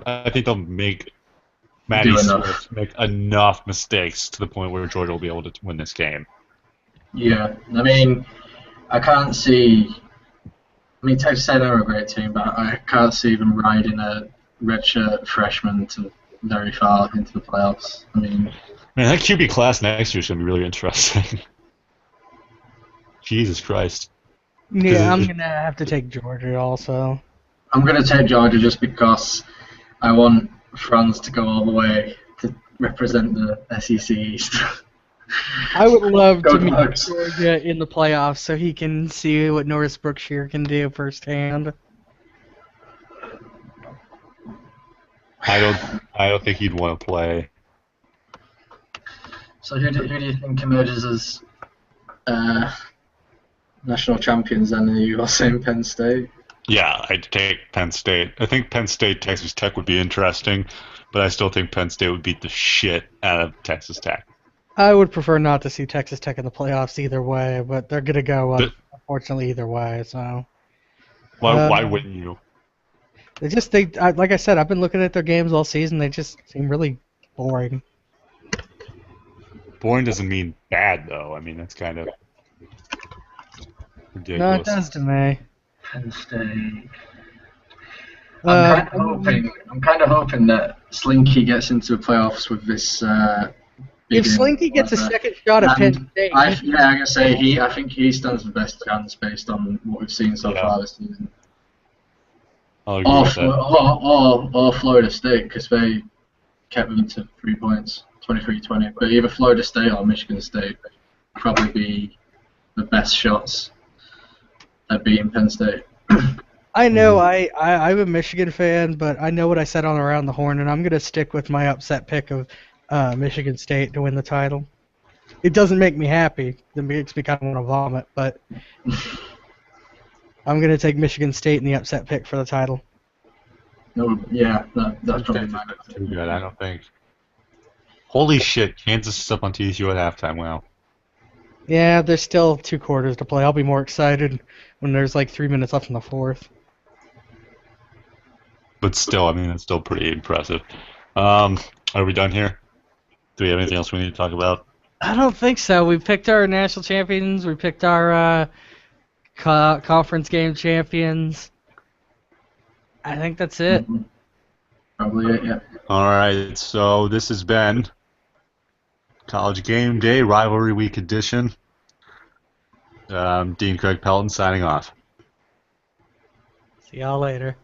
I think they'll make Matty Smith make enough mistakes to the point where Georgia will be able to win this game. Yeah, I mean, I can't see. I mean, Texas A&M are a great team, but I can't see them riding a redshirt freshman to very far into the playoffs. I mean, Man, that QB class next year is going to be really interesting. Jesus Christ. Yeah, I'm going to have to take Georgia also. I'm going to take Georgia just because I want Franz to go all the way to represent the SEC East. I would love to meet Bucks. Georgia in the playoffs so he can see what Norris Brookshire can do firsthand. I don't think he'd want to play. So who do you think emerges as national champions then? You are saying Penn State? Yeah, I'd take Penn State. I think Penn State, Texas Tech would be interesting, but I still think Penn State would beat the shit out of Texas Tech. I would prefer not to see Texas Tech in the playoffs either way, but they're going to go, unfortunately, either way. So Why wouldn't you? Like I said, I've been looking at their games all season. They just seem really boring. Boring doesn't mean bad, though. I mean, that's kind of ridiculous. No, it does to me. Penn State. I'm kind of hoping that Slinky gets into the playoffs with this. If Slinky gets a second shot at Penn State, I'm gonna say I think he stands the best chance based on what we've seen so far this season. I'll agree with that. Or Florida State, because they kept them to 3 points, 23-20. But either Florida State or Michigan State would probably be the best shots at beating Penn State. I know I'm a Michigan fan, but I know what I said on Around the Horn, and I'm going to stick with my upset pick of Michigan State to win the title. It doesn't make me happy. It makes me kind of want to vomit, but I'm going to take Michigan State in the upset pick for the title. No, yeah, that's probably mine. Too good, I don't think. Holy shit, Kansas is up on TCU at halftime, wow. Yeah, there's still 2 quarters to play. I'll be more excited when there's like 3 minutes left in the fourth. But still, I mean, it's still pretty impressive. Are we done here? Do we have anything else we need to talk about? I don't think so. We picked our national champions. We picked our conference game champions. I think that's it. Mm-hmm. Probably it, yeah. Alright, so this has been College Game Day Rivalry Week edition. Dean Craig Pelton signing off. See y'all later.